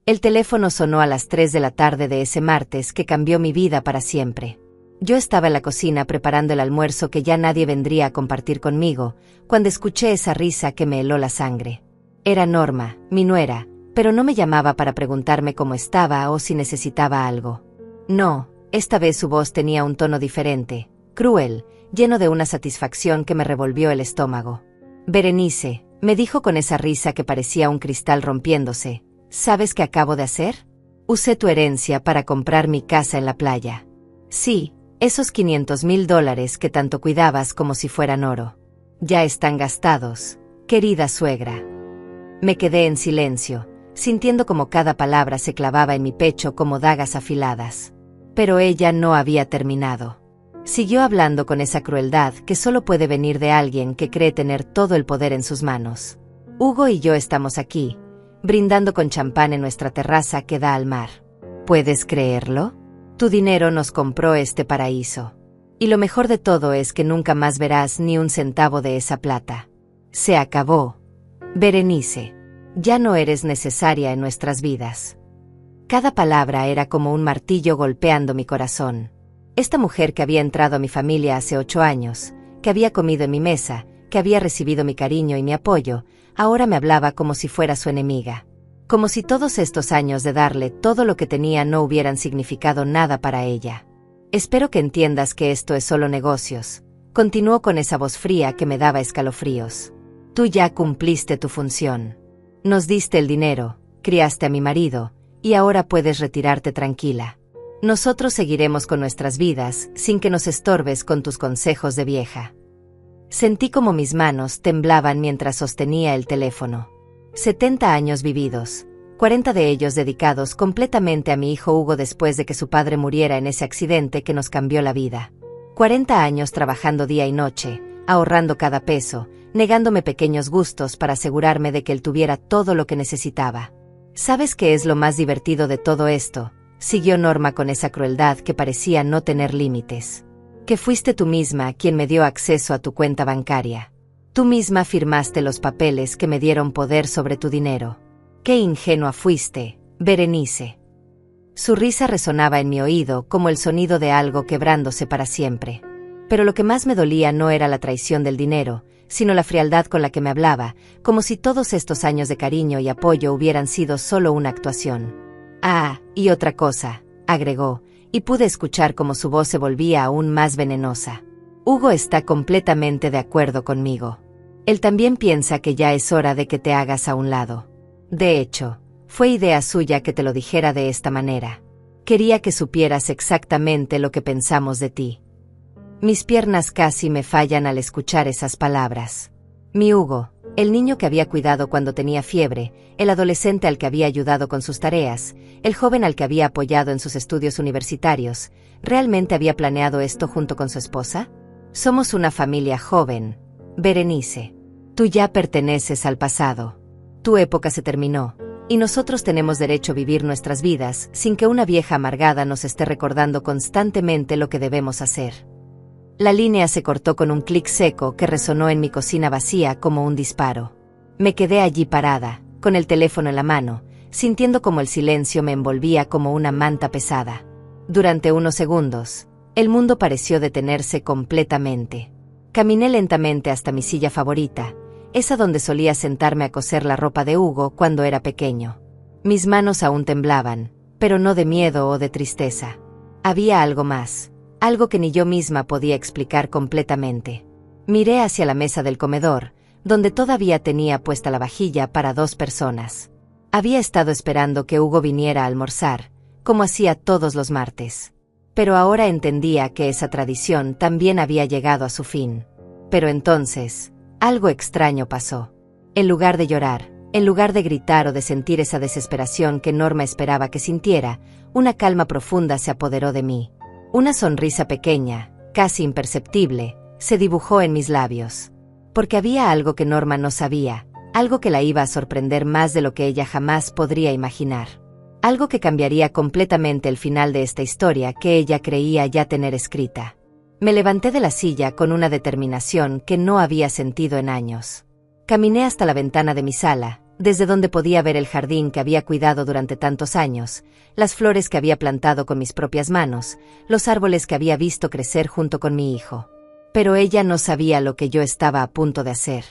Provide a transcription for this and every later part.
El teléfono sonó a las 3 de la tarde de ese martes que cambió mi vida para siempre. Yo estaba en la cocina preparando el almuerzo que ya nadie vendría a compartir conmigo, cuando escuché esa risa que me heló la sangre. Era Norma, mi nuera, pero no me llamaba para preguntarme cómo estaba o si necesitaba algo. No, esta vez su voz tenía un tono diferente, cruel, lleno de una satisfacción que me revolvió el estómago. Berenice, me dijo con esa risa que parecía un cristal rompiéndose, ¿sabes qué acabo de hacer? Usé tu herencia para comprar mi casa en la playa. Sí, esos $500,000 que tanto cuidabas como si fueran oro. Ya están gastados, querida suegra. Me quedé en silencio, sintiendo como cada palabra se clavaba en mi pecho como dagas afiladas. Pero ella no había terminado. Siguió hablando con esa crueldad que solo puede venir de alguien que cree tener todo el poder en sus manos. Hugo y yo estamos aquí, brindando con champán en nuestra terraza que da al mar. ¿Puedes creerlo? Tu dinero nos compró este paraíso. Y lo mejor de todo es que nunca más verás ni un centavo de esa plata. Se acabó. Berenice, ya no eres necesaria en nuestras vidas. Cada palabra era como un martillo golpeando mi corazón. Esta mujer que había entrado a mi familia hace 8 años, que había comido en mi mesa, que había recibido mi cariño y mi apoyo, ahora me hablaba como si fuera su enemiga. Como si todos estos años de darle todo lo que tenía no hubieran significado nada para ella. Espero que entiendas que esto es solo negocios, continuó con esa voz fría que me daba escalofríos. Tú ya cumpliste tu función. Nos diste el dinero, criaste a mi marido, y ahora puedes retirarte tranquila. Nosotros seguiremos con nuestras vidas, sin que nos estorbes con tus consejos de vieja. Sentí como mis manos temblaban mientras sostenía el teléfono. 70 años vividos, 40 de ellos dedicados completamente a mi hijo Hugo después de que su padre muriera en ese accidente que nos cambió la vida. 40 años trabajando día y noche, ahorrando cada peso, negándome pequeños gustos para asegurarme de que él tuviera todo lo que necesitaba. ¿Sabes qué es lo más divertido de todo esto? Siguió Norma con esa crueldad que parecía no tener límites. Que fuiste tú misma quien me dio acceso a tu cuenta bancaria. Tú misma firmaste los papeles que me dieron poder sobre tu dinero. ¡Qué ingenua fuiste, Berenice! Su risa resonaba en mi oído como el sonido de algo quebrándose para siempre. Pero lo que más me dolía no era la traición del dinero, sino la frialdad con la que me hablaba, como si todos estos años de cariño y apoyo hubieran sido solo una actuación. Ah, y otra cosa, agregó, y pude escuchar cómo su voz se volvía aún más venenosa. Hugo está completamente de acuerdo conmigo. Él también piensa que ya es hora de que te hagas a un lado. De hecho, fue idea suya que te lo dijera de esta manera. Quería que supieras exactamente lo que pensamos de ti. Mis piernas casi me fallan al escuchar esas palabras. Mi Hugo, el niño que había cuidado cuando tenía fiebre, el adolescente al que había ayudado con sus tareas, el joven al que había apoyado en sus estudios universitarios, ¿realmente había planeado esto junto con su esposa? Somos una familia joven, Berenice. Tú ya perteneces al pasado. Tu época se terminó, y nosotros tenemos derecho a vivir nuestras vidas sin que una vieja amargada nos esté recordando constantemente lo que debemos hacer. La línea se cortó con un clic seco que resonó en mi cocina vacía como un disparo. Me quedé allí parada, con el teléfono en la mano, sintiendo como el silencio me envolvía como una manta pesada. Durante unos segundos, el mundo pareció detenerse completamente. Caminé lentamente hasta mi silla favorita, esa donde solía sentarme a coser la ropa de Hugo cuando era pequeño. Mis manos aún temblaban, pero no de miedo o de tristeza. Había algo más. Algo que ni yo misma podía explicar completamente. Miré hacia la mesa del comedor, donde todavía tenía puesta la vajilla para 2 personas. Había estado esperando que Hugo viniera a almorzar, como hacía todos los martes. Pero ahora entendía que esa tradición también había llegado a su fin. Pero entonces, algo extraño pasó. En lugar de llorar, en lugar de gritar o de sentir esa desesperación que Norma esperaba que sintiera, una calma profunda se apoderó de mí. Una sonrisa pequeña, casi imperceptible, se dibujó en mis labios. Porque había algo que Norma no sabía, algo que la iba a sorprender más de lo que ella jamás podría imaginar. Algo que cambiaría completamente el final de esta historia que ella creía ya tener escrita. Me levanté de la silla con una determinación que no había sentido en años. Caminé hasta la ventana de mi sala, desde donde podía ver el jardín que había cuidado durante tantos años, las flores que había plantado con mis propias manos, los árboles que había visto crecer junto con mi hijo. Pero ella no sabía lo que yo estaba a punto de hacer.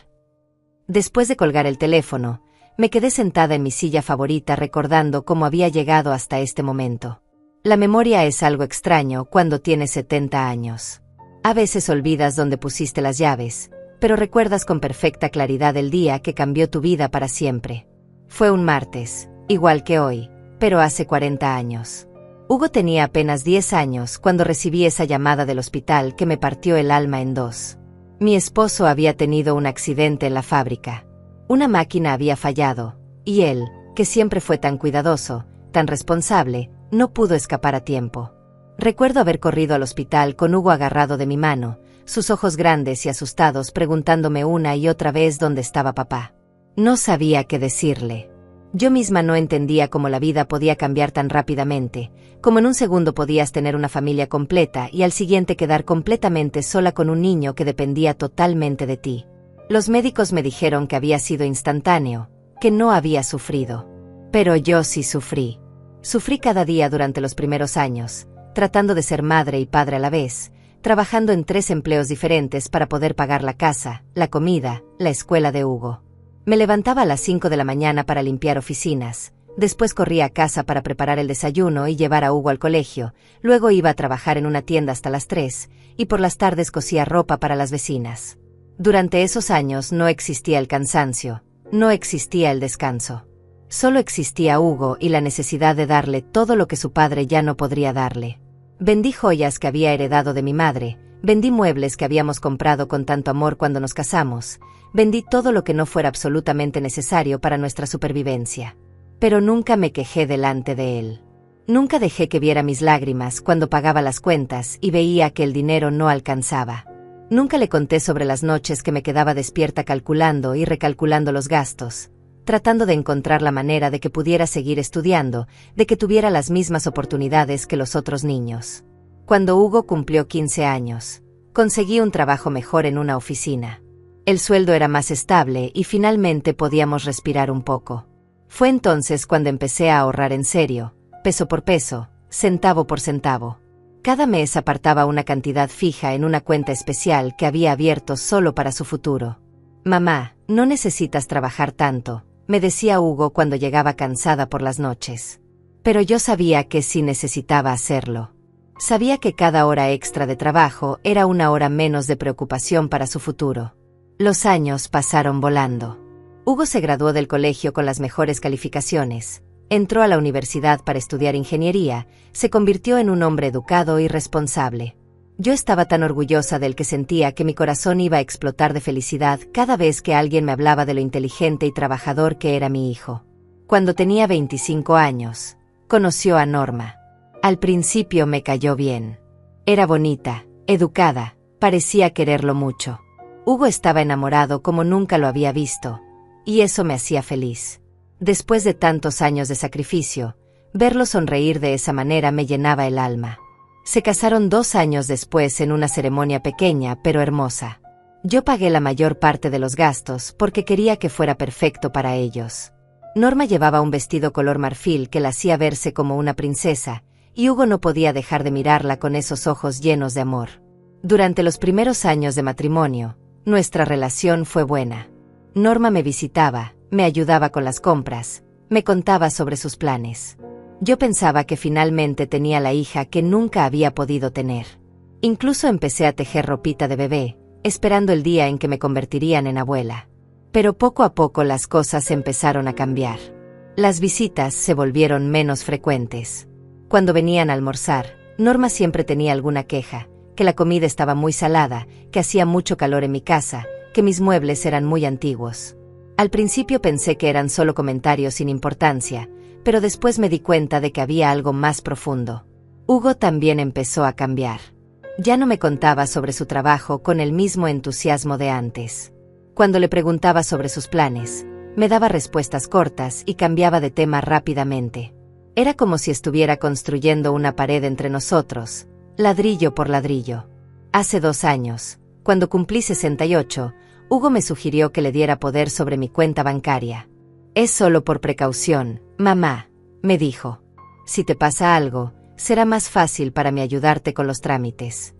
Después de colgar el teléfono, me quedé sentada en mi silla favorita recordando cómo había llegado hasta este momento. La memoria es algo extraño cuando tienes 70 años. A veces olvidas dónde pusiste las llaves, pero recuerdas con perfecta claridad el día que cambió tu vida para siempre. Fue un martes, igual que hoy, pero hace 40 años. Hugo tenía apenas 10 años cuando recibí esa llamada del hospital que me partió el alma en dos. Mi esposo había tenido un accidente en la fábrica. Una máquina había fallado, y él, que siempre fue tan cuidadoso, tan responsable, no pudo escapar a tiempo. Recuerdo haber corrido al hospital con Hugo agarrado de mi mano, sus ojos grandes y asustados preguntándome una y otra vez dónde estaba papá. No sabía qué decirle. Yo misma no entendía cómo la vida podía cambiar tan rápidamente, como en un segundo podías tener una familia completa y al siguiente quedar completamente sola con un niño que dependía totalmente de ti. Los médicos me dijeron que había sido instantáneo, que no había sufrido. Pero yo sí sufrí. Sufrí cada día durante los primeros años, tratando de ser madre y padre a la vez, trabajando en 3 empleos diferentes para poder pagar la casa, la comida, la escuela de Hugo. Me levantaba a las 5 de la mañana para limpiar oficinas, después corría a casa para preparar el desayuno y llevar a Hugo al colegio, luego iba a trabajar en una tienda hasta las 3, y por las tardes cosía ropa para las vecinas. Durante esos años no existía el cansancio, no existía el descanso. Solo existía Hugo y la necesidad de darle todo lo que su padre ya no podría darle. Vendí joyas que había heredado de mi madre, vendí muebles que habíamos comprado con tanto amor cuando nos casamos, vendí todo lo que no fuera absolutamente necesario para nuestra supervivencia. Pero nunca me quejé delante de él. Nunca dejé que viera mis lágrimas cuando pagaba las cuentas y veía que el dinero no alcanzaba. Nunca le conté sobre las noches que me quedaba despierta calculando y recalculando los gastos, tratando de encontrar la manera de que pudiera seguir estudiando, de que tuviera las mismas oportunidades que los otros niños. Cuando Hugo cumplió 15 años, conseguí un trabajo mejor en una oficina. El sueldo era más estable y finalmente podíamos respirar un poco. Fue entonces cuando empecé a ahorrar en serio, peso por peso, centavo por centavo. Cada mes apartaba una cantidad fija en una cuenta especial que había abierto solo para su futuro. «Mamá, no necesitas trabajar tanto», me decía Hugo cuando llegaba cansada por las noches. Pero yo sabía que sí necesitaba hacerlo. Sabía que cada hora extra de trabajo era una hora menos de preocupación para su futuro. Los años pasaron volando. Hugo se graduó del colegio con las mejores calificaciones, entró a la universidad para estudiar ingeniería, se convirtió en un hombre educado y responsable. Yo estaba tan orgullosa de él que sentía que mi corazón iba a explotar de felicidad cada vez que alguien me hablaba de lo inteligente y trabajador que era mi hijo. Cuando tenía 25 años, conoció a Norma. Al principio me cayó bien. Era bonita, educada, parecía quererlo mucho. Hugo estaba enamorado como nunca lo había visto, y eso me hacía feliz. Después de tantos años de sacrificio, verlo sonreír de esa manera me llenaba el alma. Se casaron 2 años después en una ceremonia pequeña pero hermosa. Yo pagué la mayor parte de los gastos porque quería que fuera perfecto para ellos. Norma llevaba un vestido color marfil que la hacía verse como una princesa, y Hugo no podía dejar de mirarla con esos ojos llenos de amor. Durante los primeros años de matrimonio, nuestra relación fue buena. Norma me visitaba, me ayudaba con las compras, me contaba sobre sus planes. Yo pensaba que finalmente tenía la hija que nunca había podido tener. Incluso empecé a tejer ropita de bebé, esperando el día en que me convertirían en abuela. Pero poco a poco las cosas empezaron a cambiar. Las visitas se volvieron menos frecuentes. Cuando venían a almorzar, Norma siempre tenía alguna queja, que la comida estaba muy salada, que hacía mucho calor en mi casa, que mis muebles eran muy antiguos. Al principio pensé que eran solo comentarios sin importancia, pero después me di cuenta de que había algo más profundo. Hugo también empezó a cambiar. Ya no me contaba sobre su trabajo con el mismo entusiasmo de antes. Cuando le preguntaba sobre sus planes, me daba respuestas cortas y cambiaba de tema rápidamente. Era como si estuviera construyendo una pared entre nosotros, ladrillo por ladrillo. Hace 2 años, cuando cumplí 68, Hugo me sugirió que le diera poder sobre mi cuenta bancaria. Es solo por precaución, mamá, me dijo. Si te pasa algo, será más fácil para mí ayudarte con los trámites.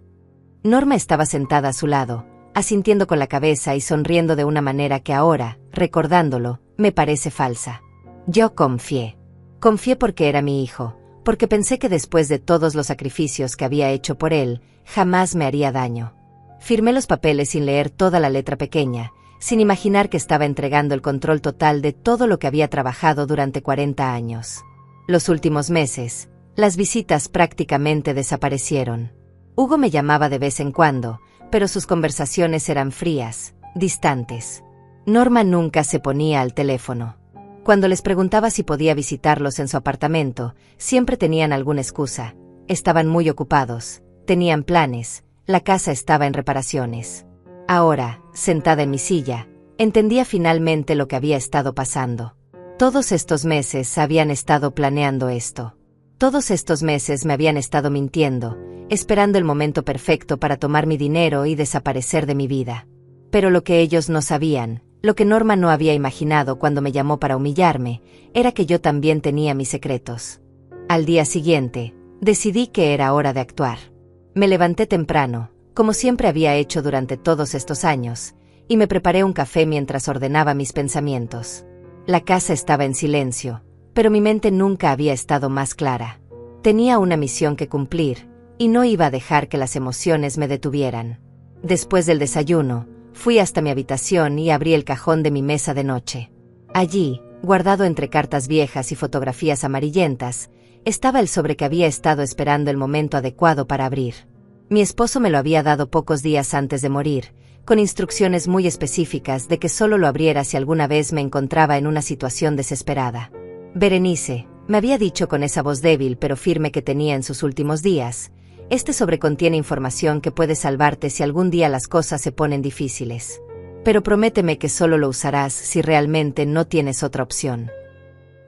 Norma estaba sentada a su lado, asintiendo con la cabeza y sonriendo de una manera que ahora, recordándolo, me parece falsa. Yo confié. Confié porque era mi hijo, porque pensé que después de todos los sacrificios que había hecho por él, jamás me haría daño. Firmé los papeles sin leer toda la letra pequeña, sin imaginar que estaba entregando el control total de todo lo que había trabajado durante 40 años. Los últimos meses, las visitas prácticamente desaparecieron. Hugo me llamaba de vez en cuando, pero sus conversaciones eran frías, distantes. Norma nunca se ponía al teléfono. Cuando les preguntaba si podía visitarlos en su apartamento, siempre tenían alguna excusa. Estaban muy ocupados, tenían planes, la casa estaba en reparaciones. Ahora, sentada en mi silla, entendía finalmente lo que había estado pasando. Todos estos meses habían estado planeando esto. Todos estos meses me habían estado mintiendo, esperando el momento perfecto para tomar mi dinero y desaparecer de mi vida. Pero lo que ellos no sabían, lo que Norma no había imaginado cuando me llamó para humillarme, era que yo también tenía mis secretos. Al día siguiente, decidí que era hora de actuar. Me levanté temprano, como siempre había hecho durante todos estos años, y me preparé un café mientras ordenaba mis pensamientos. La casa estaba en silencio, pero mi mente nunca había estado más clara. Tenía una misión que cumplir, y no iba a dejar que las emociones me detuvieran. Después del desayuno, fui hasta mi habitación y abrí el cajón de mi mesa de noche. Allí, guardado entre cartas viejas y fotografías amarillentas, estaba el sobre que había estado esperando el momento adecuado para abrir. Mi esposo me lo había dado pocos días antes de morir, con instrucciones muy específicas de que solo lo abriera si alguna vez me encontraba en una situación desesperada. Berenice, me había dicho con esa voz débil pero firme que tenía en sus últimos días, este sobre contiene información que puede salvarte si algún día las cosas se ponen difíciles. Pero prométeme que solo lo usarás si realmente no tienes otra opción.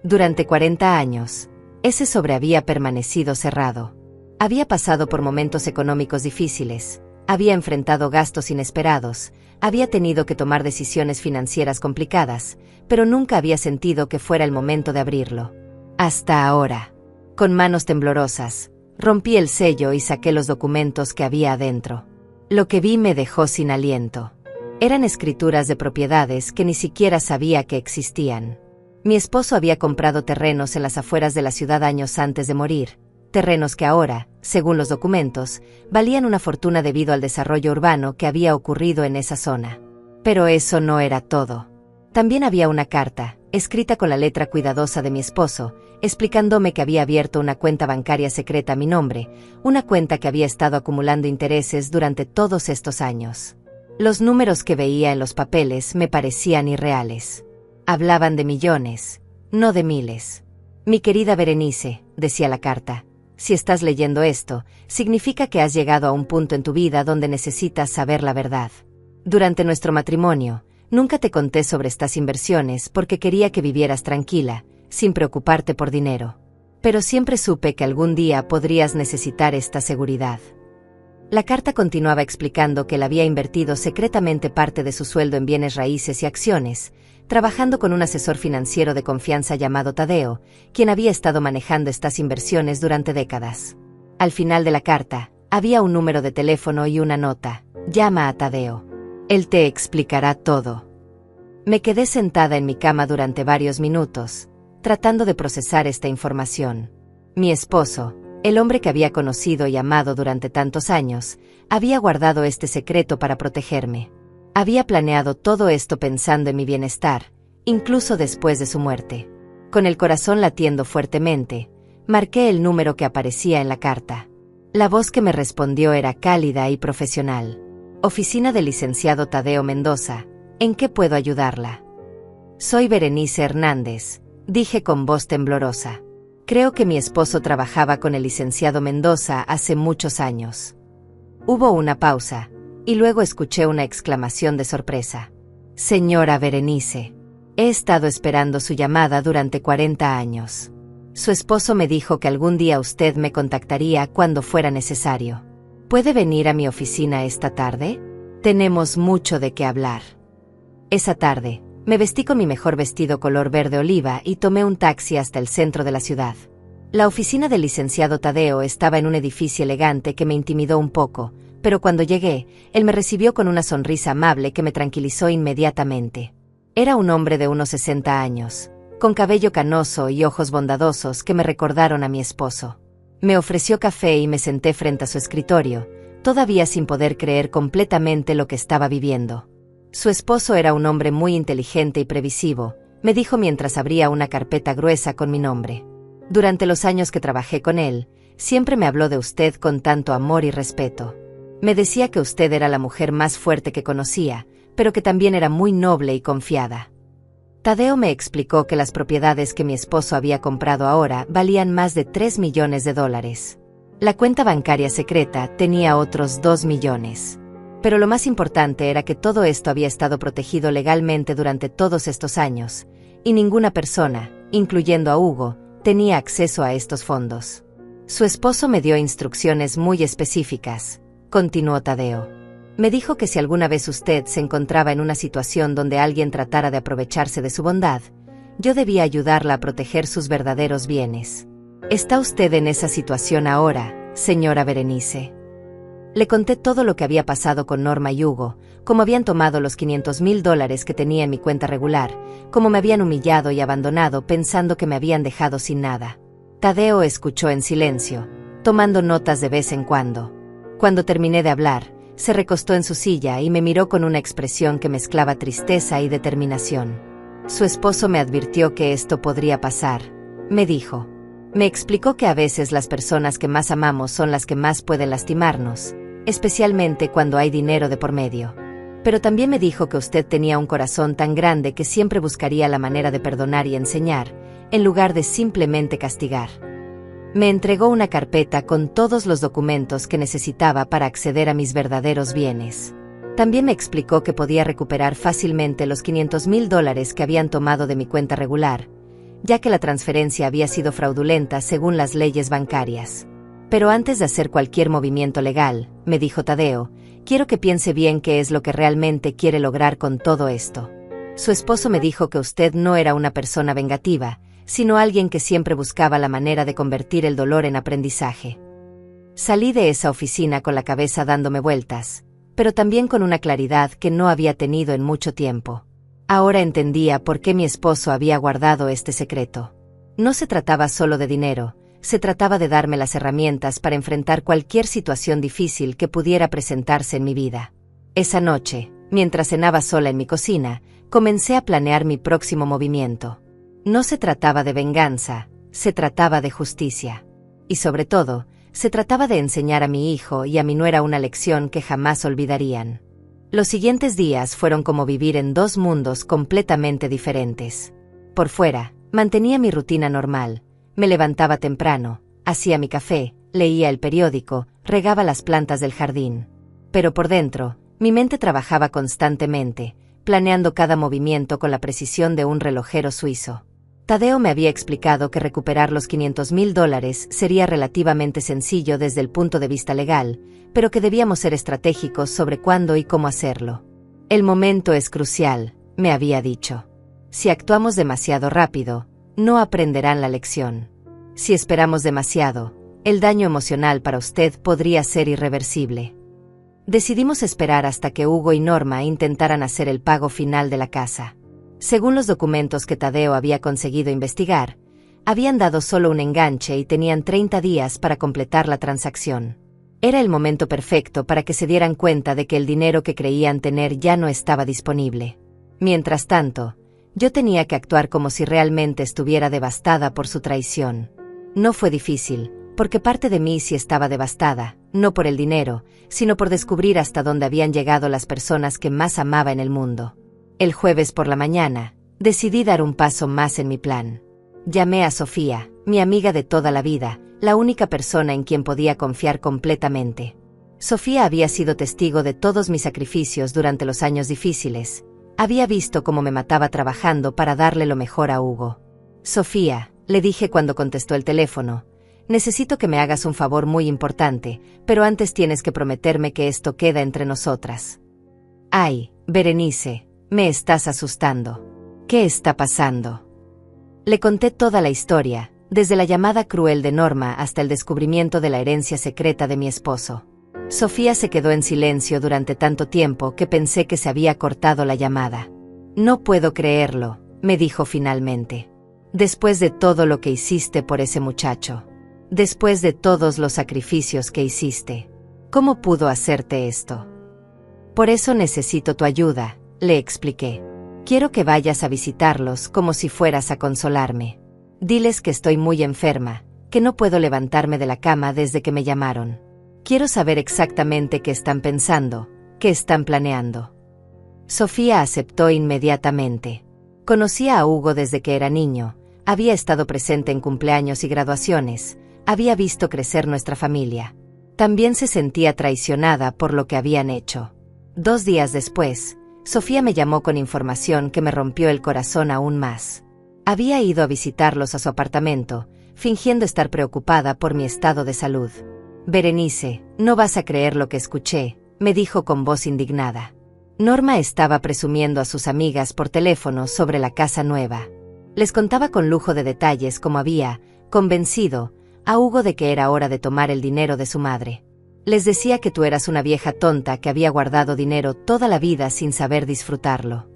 Durante 40 años, ese sobre había permanecido cerrado. Había pasado por momentos económicos difíciles, había enfrentado gastos inesperados, había tenido que tomar decisiones financieras complicadas, pero nunca había sentido que fuera el momento de abrirlo. Hasta ahora. Con manos temblorosas, rompí el sello y saqué los documentos que había adentro. Lo que vi me dejó sin aliento. Eran escrituras de propiedades que ni siquiera sabía que existían. Mi esposo había comprado terrenos en las afueras de la ciudad años antes de morir, terrenos que ahora, según los documentos, valían una fortuna debido al desarrollo urbano que había ocurrido en esa zona. Pero eso no era todo. También había una carta, escrita con la letra cuidadosa de mi esposo, explicándome que había abierto una cuenta bancaria secreta a mi nombre, una cuenta que había estado acumulando intereses durante todos estos años. Los números que veía en los papeles me parecían irreales. Hablaban de millones, no de miles. Mi querida Berenice, decía la carta, si estás leyendo esto, significa que has llegado a un punto en tu vida donde necesitas saber la verdad. Durante nuestro matrimonio, nunca te conté sobre estas inversiones porque quería que vivieras tranquila, sin preocuparte por dinero. Pero siempre supe que algún día podrías necesitar esta seguridad. La carta continuaba explicando que él había invertido secretamente parte de su sueldo en bienes raíces y acciones, trabajando con un asesor financiero de confianza llamado Tadeo, quien había estado manejando estas inversiones durante décadas. Al final de la carta, había un número de teléfono y una nota: llama a Tadeo. Él te explicará todo. Me quedé sentada en mi cama durante varios minutos, tratando de procesar esta información. Mi esposo, el hombre que había conocido y amado durante tantos años, había guardado este secreto para protegerme. Había planeado todo esto pensando en mi bienestar, incluso después de su muerte. Con el corazón latiendo fuertemente, marqué el número que aparecía en la carta. La voz que me respondió era cálida y profesional. Oficina del licenciado Tadeo Mendoza, ¿en qué puedo ayudarla? Soy Berenice Hernández, dije con voz temblorosa. Creo que mi esposo trabajaba con el licenciado Mendoza hace muchos años. Hubo una pausa, y luego escuché una exclamación de sorpresa. Señora Berenice, he estado esperando su llamada durante 40 años. Su esposo me dijo que algún día usted me contactaría cuando fuera necesario. ¿Puede venir a mi oficina esta tarde? Tenemos mucho de qué hablar. Esa tarde, Me vestí con mi mejor vestido color verde oliva y tomé un taxi hasta el centro de la ciudad. La oficina del licenciado Tadeo estaba en un edificio elegante que me intimidó un poco, pero cuando llegué, él me recibió con una sonrisa amable que me tranquilizó inmediatamente. Era un hombre de unos 60 años, con cabello canoso y ojos bondadosos que me recordaron a mi esposo. Me ofreció café y me senté frente a su escritorio, todavía sin poder creer completamente lo que estaba viviendo. Su esposo era un hombre muy inteligente y previsivo, me dijo mientras abría una carpeta gruesa con mi nombre. Durante los años que trabajé con él, siempre me habló de usted con tanto amor y respeto. Me decía que usted era la mujer más fuerte que conocía, pero que también era muy noble y confiada. Tadeo me explicó que las propiedades que mi esposo había comprado ahora valían más de $3 millones. La cuenta bancaria secreta tenía otros 2 millones. Pero lo más importante era que todo esto había estado protegido legalmente durante todos estos años, y ninguna persona, incluyendo a Hugo, tenía acceso a estos fondos. Su esposo me dio instrucciones muy específicas, continuó Tadeo. Me dijo que si alguna vez usted se encontraba en una situación donde alguien tratara de aprovecharse de su bondad, yo debía ayudarla a proteger sus verdaderos bienes. ¿Está usted en esa situación ahora, señora Berenice? Le conté todo lo que había pasado con Norma y Hugo, cómo habían tomado los $500,000 que tenía en mi cuenta regular, cómo me habían humillado y abandonado pensando que me habían dejado sin nada. Tadeo escuchó en silencio, tomando notas de vez en cuando. Cuando terminé de hablar, se recostó en su silla y me miró con una expresión que mezclaba tristeza y determinación. Su esposo me advirtió que esto podría pasar, me dijo. Me explicó que a veces las personas que más amamos son las que más pueden lastimarnos, especialmente cuando hay dinero de por medio. Pero también me dijo que usted tenía un corazón tan grande que siempre buscaría la manera de perdonar y enseñar, en lugar de simplemente castigar. Me entregó una carpeta con todos los documentos que necesitaba para acceder a mis verdaderos bienes. También me explicó que podía recuperar fácilmente los $500,000 que habían tomado de mi cuenta regular, ya que la transferencia había sido fraudulenta según las leyes bancarias. Pero antes de hacer cualquier movimiento legal, me dijo Tadeo, quiero que piense bien qué es lo que realmente quiere lograr con todo esto. Su esposo me dijo que usted no era una persona vengativa, sino alguien que siempre buscaba la manera de convertir el dolor en aprendizaje. Salí de esa oficina con la cabeza dándome vueltas, pero también con una claridad que no había tenido en mucho tiempo. Ahora entendía por qué mi esposo había guardado este secreto. No se trataba solo de dinero, se trataba de darme las herramientas para enfrentar cualquier situación difícil que pudiera presentarse en mi vida. Esa noche, mientras cenaba sola en mi cocina, comencé a planear mi próximo movimiento. No se trataba de venganza, se trataba de justicia. Y sobre todo, se trataba de enseñar a mi hijo y a mi nuera una lección que jamás olvidarían. Los siguientes días fueron como vivir en dos mundos completamente diferentes. Por fuera, mantenía mi rutina normal. Me levantaba temprano, hacía mi café, leía el periódico, regaba las plantas del jardín. Pero por dentro, mi mente trabajaba constantemente, planeando cada movimiento con la precisión de un relojero suizo. Tadeo me había explicado que recuperar los $500,000 sería relativamente sencillo desde el punto de vista legal, pero que debíamos ser estratégicos sobre cuándo y cómo hacerlo. El momento es crucial, me había dicho. Si actuamos demasiado rápido, no aprenderán la lección. Si esperamos demasiado, el daño emocional para usted podría ser irreversible. Decidimos esperar hasta que Hugo y Norma intentaran hacer el pago final de la casa. Según los documentos que Tadeo había conseguido investigar, habían dado solo un enganche y tenían 30 días para completar la transacción. Era el momento perfecto para que se dieran cuenta de que el dinero que creían tener ya no estaba disponible. Mientras tanto, yo tenía que actuar como si realmente estuviera devastada por su traición. No fue difícil, porque parte de mí sí estaba devastada, no por el dinero, sino por descubrir hasta dónde habían llegado las personas que más amaba en el mundo. El jueves por la mañana, decidí dar un paso más en mi plan. Llamé a Sofía, mi amiga de toda la vida, la única persona en quien podía confiar completamente. Sofía había sido testigo de todos mis sacrificios durante los años difíciles. Había visto cómo me mataba trabajando para darle lo mejor a Hugo. Sofía, le dije cuando contestó el teléfono, necesito que me hagas un favor muy importante, pero antes tienes que prometerme que esto queda entre nosotras. Ay, Berenice, me estás asustando. ¿Qué está pasando? Le conté toda la historia, desde la llamada cruel de Norma hasta el descubrimiento de la herencia secreta de mi esposo. Sofía se quedó en silencio durante tanto tiempo que pensé que se había cortado la llamada. No puedo creerlo, me dijo finalmente. Después de todo lo que hiciste por ese muchacho. Después de todos los sacrificios que hiciste. ¿Cómo pudo hacerte esto? Por eso necesito tu ayuda, le expliqué. Quiero que vayas a visitarlos como si fueras a consolarme. Diles que estoy muy enferma, que no puedo levantarme de la cama desde que me llamaron. Quiero saber exactamente qué están pensando, qué están planeando. Sofía aceptó inmediatamente. Conocía a Hugo desde que era niño, había estado presente en cumpleaños y graduaciones, había visto crecer nuestra familia. También se sentía traicionada por lo que habían hecho. 2 días después, Sofía me llamó con información que me rompió el corazón aún más. Había ido a visitarlos a su apartamento, fingiendo estar preocupada por mi estado de salud. Berenice, no vas a creer lo que escuché, me dijo con voz indignada. Norma estaba presumiendo a sus amigas por teléfono sobre la casa nueva. Les contaba con lujo de detalles cómo había, convencido, a Hugo de que era hora de tomar el dinero de su madre. Les decía que tú eras una vieja tonta que había guardado dinero toda la vida sin saber disfrutarlo.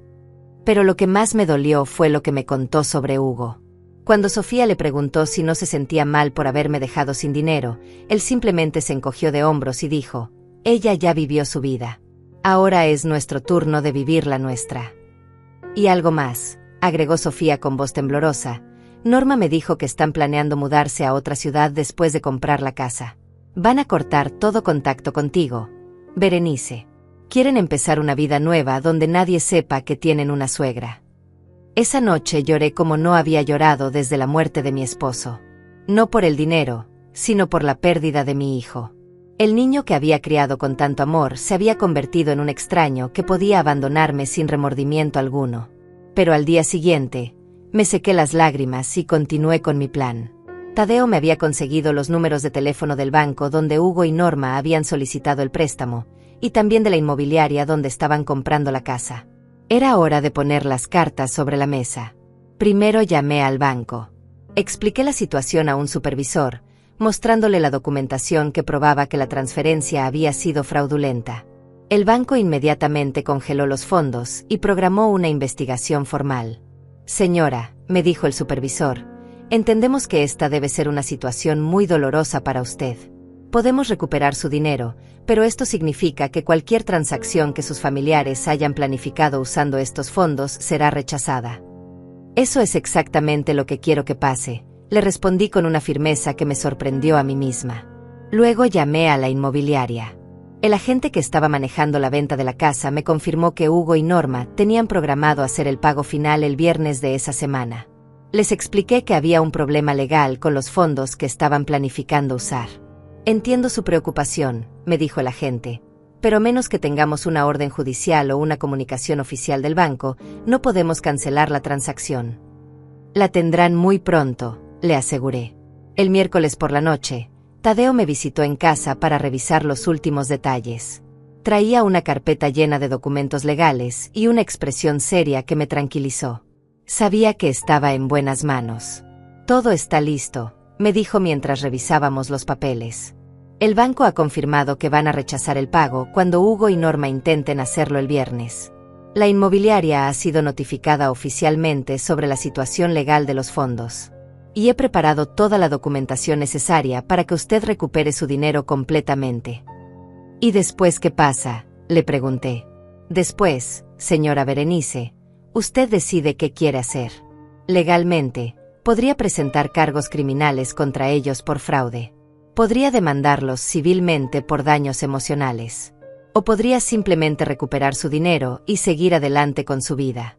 Pero lo que más me dolió fue lo que me contó sobre Hugo. Cuando Sofía le preguntó si no se sentía mal por haberme dejado sin dinero, él simplemente se encogió de hombros y dijo, ella ya vivió su vida. Ahora es nuestro turno de vivir la nuestra. Y algo más, agregó Sofía con voz temblorosa, Norma me dijo que están planeando mudarse a otra ciudad después de comprar la casa. Van a cortar todo contacto contigo, Berenice. Quieren empezar una vida nueva donde nadie sepa que tienen una suegra. Esa noche lloré como no había llorado desde la muerte de mi esposo. No por el dinero, sino por la pérdida de mi hijo. El niño que había criado con tanto amor se había convertido en un extraño que podía abandonarme sin remordimiento alguno. Pero al día siguiente, me sequé las lágrimas y continué con mi plan. Tadeo me había conseguido los números de teléfono del banco donde Hugo y Norma habían solicitado el préstamo, y también de la inmobiliaria donde estaban comprando la casa. Era hora de poner las cartas sobre la mesa. Primero llamé al banco. Expliqué la situación a un supervisor, mostrándole la documentación que probaba que la transferencia había sido fraudulenta. El banco inmediatamente congeló los fondos y programó una investigación formal. Señora, me dijo el supervisor, entendemos que esta debe ser una situación muy dolorosa para usted. Podemos recuperar su dinero, pero esto significa que cualquier transacción que sus familiares hayan planificado usando estos fondos será rechazada. Eso es exactamente lo que quiero que pase, le respondí con una firmeza que me sorprendió a mí misma. Luego llamé a la inmobiliaria. El agente que estaba manejando la venta de la casa me confirmó que Hugo y Norma tenían programado hacer el pago final el viernes de esa semana. Les expliqué que había un problema legal con los fondos que estaban planificando usar. Entiendo su preocupación, me dijo el agente, pero a menos que tengamos una orden judicial o una comunicación oficial del banco, no podemos cancelar la transacción. La tendrán muy pronto, le aseguré. El miércoles por la noche, Tadeo me visitó en casa para revisar los últimos detalles. Traía una carpeta llena de documentos legales y una expresión seria que me tranquilizó. Sabía que estaba en buenas manos. Todo está listo, me dijo mientras revisábamos los papeles. El banco ha confirmado que van a rechazar el pago cuando Hugo y Norma intenten hacerlo el viernes. La inmobiliaria ha sido notificada oficialmente sobre la situación legal de los fondos. Y he preparado toda la documentación necesaria para que usted recupere su dinero completamente. ¿Y después qué pasa?, le pregunté. Después, señora Berenice, usted decide qué quiere hacer. Legalmente, podría presentar cargos criminales contra ellos por fraude. Podría demandarlos civilmente por daños emocionales. O podría simplemente recuperar su dinero y seguir adelante con su vida.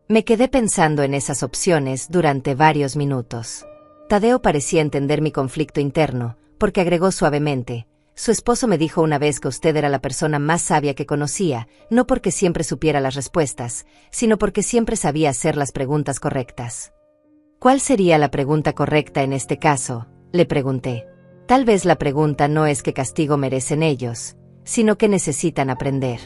Me quedé pensando en esas opciones durante varios minutos. Tadeo parecía entender mi conflicto interno, porque agregó suavemente, su esposo me dijo una vez que usted era la persona más sabia que conocía, no porque siempre supiera las respuestas, sino porque siempre sabía hacer las preguntas correctas. ¿Cuál sería la pregunta correcta en este caso?, le pregunté. Tal vez la pregunta no es qué castigo merecen ellos, sino qué necesitan aprender.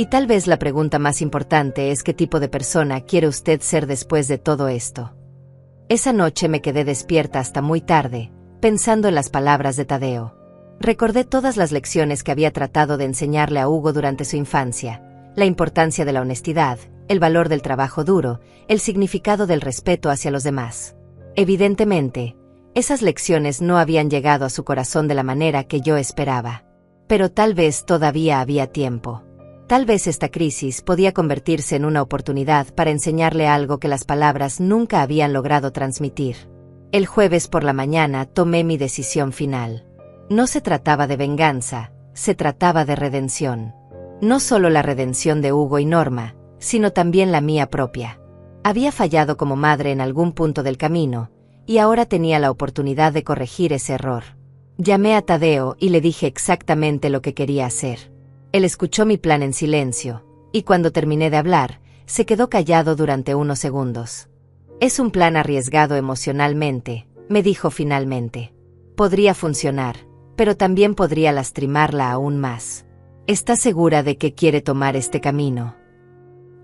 Y tal vez la pregunta más importante es qué tipo de persona quiere usted ser después de todo esto. Esa noche me quedé despierta hasta muy tarde, pensando en las palabras de Tadeo. Recordé todas las lecciones que había tratado de enseñarle a Hugo durante su infancia, la importancia de la honestidad, el valor del trabajo duro, el significado del respeto hacia los demás. Evidentemente, esas lecciones no habían llegado a su corazón de la manera que yo esperaba. Pero tal vez todavía había tiempo. Tal vez esta crisis podía convertirse en una oportunidad para enseñarle algo que las palabras nunca habían logrado transmitir. El jueves por la mañana tomé mi decisión final. No se trataba de venganza, se trataba de redención. No solo la redención de Hugo y Norma, sino también la mía propia. Había fallado como madre en algún punto del camino, y ahora tenía la oportunidad de corregir ese error. Llamé a Tadeo y le dije exactamente lo que quería hacer. Él escuchó mi plan en silencio, y cuando terminé de hablar, se quedó callado durante unos segundos. Es un plan arriesgado emocionalmente, me dijo finalmente. Podría funcionar, pero también podría lastimarla aún más. ¿Está segura de que quiere tomar este camino?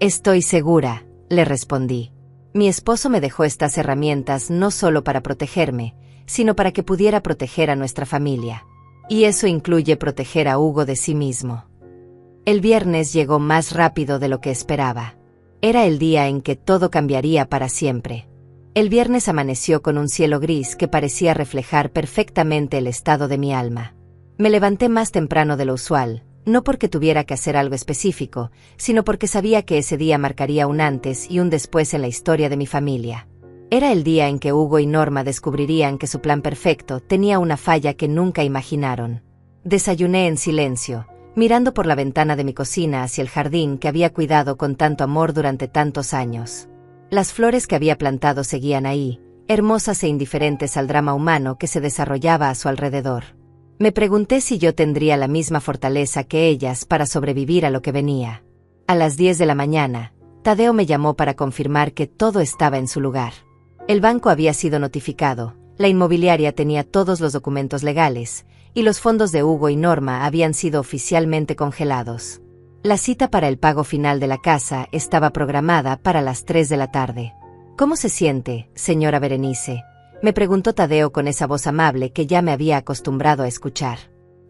Estoy segura, le respondí. Mi esposo me dejó estas herramientas no solo para protegerme, sino para que pudiera proteger a nuestra familia. Y eso incluye proteger a Hugo de sí mismo. El viernes llegó más rápido de lo que esperaba. Era el día en que todo cambiaría para siempre. El viernes amaneció con un cielo gris que parecía reflejar perfectamente el estado de mi alma. Me levanté más temprano de lo usual, no porque tuviera que hacer algo específico, sino porque sabía que ese día marcaría un antes y un después en la historia de mi familia. Era el día en que Hugo y Norma descubrirían que su plan perfecto tenía una falla que nunca imaginaron. Desayuné en silencio, mirando por la ventana de mi cocina hacia el jardín que había cuidado con tanto amor durante tantos años. Las flores que había plantado seguían ahí, hermosas e indiferentes al drama humano que se desarrollaba a su alrededor. Me pregunté si yo tendría la misma fortaleza que ellas para sobrevivir a lo que venía. A las 10 de la mañana, Tadeo me llamó para confirmar que todo estaba en su lugar. El banco había sido notificado, la inmobiliaria tenía todos los documentos legales, y los fondos de Hugo y Norma habían sido oficialmente congelados. La cita para el pago final de la casa estaba programada para las 3 de la tarde. ¿Cómo se siente, señora Berenice?, me preguntó Tadeo con esa voz amable que ya me había acostumbrado a escuchar.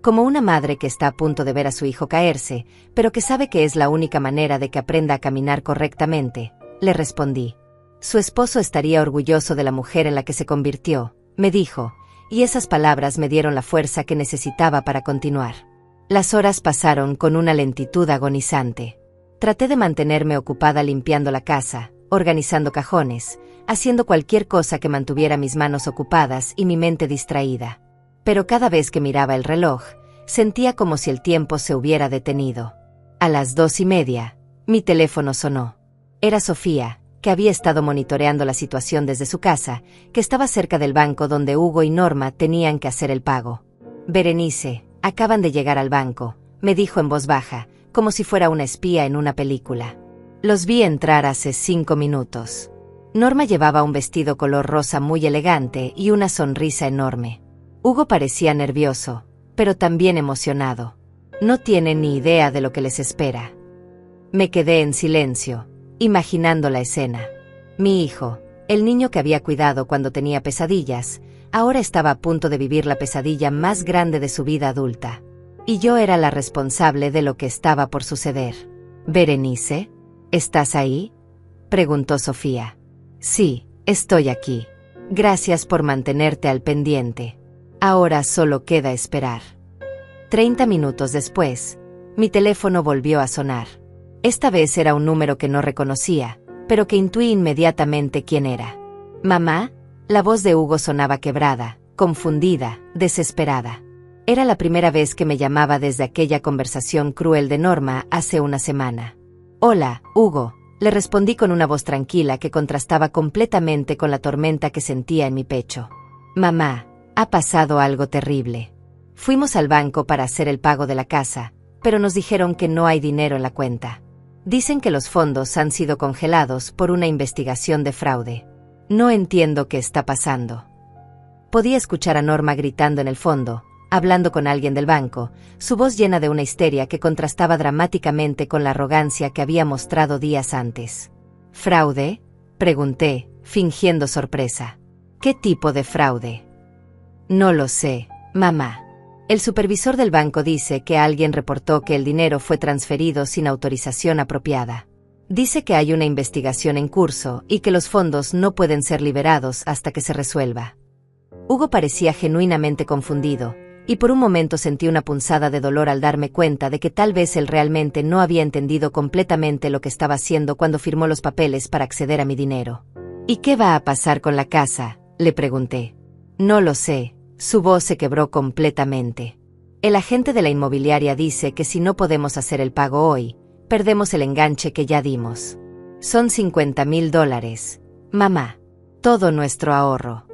Como una madre que está a punto de ver a su hijo caerse, pero que sabe que es la única manera de que aprenda a caminar correctamente, le respondí. Su esposo estaría orgulloso de la mujer en la que se convirtió, me dijo, y esas palabras me dieron la fuerza que necesitaba para continuar. Las horas pasaron con una lentitud agonizante. Traté de mantenerme ocupada limpiando la casa, organizando cajones, haciendo cualquier cosa que mantuviera mis manos ocupadas y mi mente distraída. Pero cada vez que miraba el reloj, sentía como si el tiempo se hubiera detenido. A las 2:30, mi teléfono sonó. Era Sofía, que había estado monitoreando la situación desde su casa, que estaba cerca del banco donde Hugo y Norma tenían que hacer el pago. Berenice, acaban de llegar al banco, me dijo en voz baja, como si fuera una espía en una película. Los vi entrar hace 5 minutos. Norma llevaba un vestido color rosa muy elegante y una sonrisa enorme. Hugo parecía nervioso, pero también emocionado. No tienen ni idea de lo que les espera. Me quedé en silencio, imaginando la escena. Mi hijo, el niño que había cuidado cuando tenía pesadillas, ahora estaba a punto de vivir la pesadilla más grande de su vida adulta. Y yo era la responsable de lo que estaba por suceder. «Berenice, ¿estás ahí?», preguntó Sofía. «Sí, estoy aquí. Gracias por mantenerte al pendiente. Ahora solo queda esperar». 30 minutos después, mi teléfono volvió a sonar. Esta vez era un número que no reconocía, pero que intuí inmediatamente quién era. «Mamá», la voz de Hugo sonaba quebrada, confundida, desesperada. Era la primera vez que me llamaba desde aquella conversación cruel de Norma hace una semana. «Hola, Hugo», le respondí con una voz tranquila que contrastaba completamente con la tormenta que sentía en mi pecho. «Mamá, ha pasado algo terrible. Fuimos al banco para hacer el pago de la casa, pero nos dijeron que no hay dinero en la cuenta. Dicen que los fondos han sido congelados por una investigación de fraude. No entiendo qué está pasando». Podía escuchar a Norma gritando en el fondo, hablando con alguien del banco, su voz llena de una histeria que contrastaba dramáticamente con la arrogancia que había mostrado días antes. ¿Fraude?, pregunté, fingiendo sorpresa. ¿Qué tipo de fraude? No lo sé, mamá. El supervisor del banco dice que alguien reportó que el dinero fue transferido sin autorización apropiada. Dice que hay una investigación en curso y que los fondos no pueden ser liberados hasta que se resuelva. Hugo parecía genuinamente confundido, y por un momento sentí una punzada de dolor al darme cuenta de que tal vez él realmente no había entendido completamente lo que estaba haciendo cuando firmó los papeles para acceder a mi dinero. ¿Y qué va a pasar con la casa?, le pregunté. No lo sé. Su voz se quebró completamente. El agente de la inmobiliaria dice que si no podemos hacer el pago hoy, perdemos el enganche que ya dimos. Son $50,000, mamá. Todo nuestro ahorro.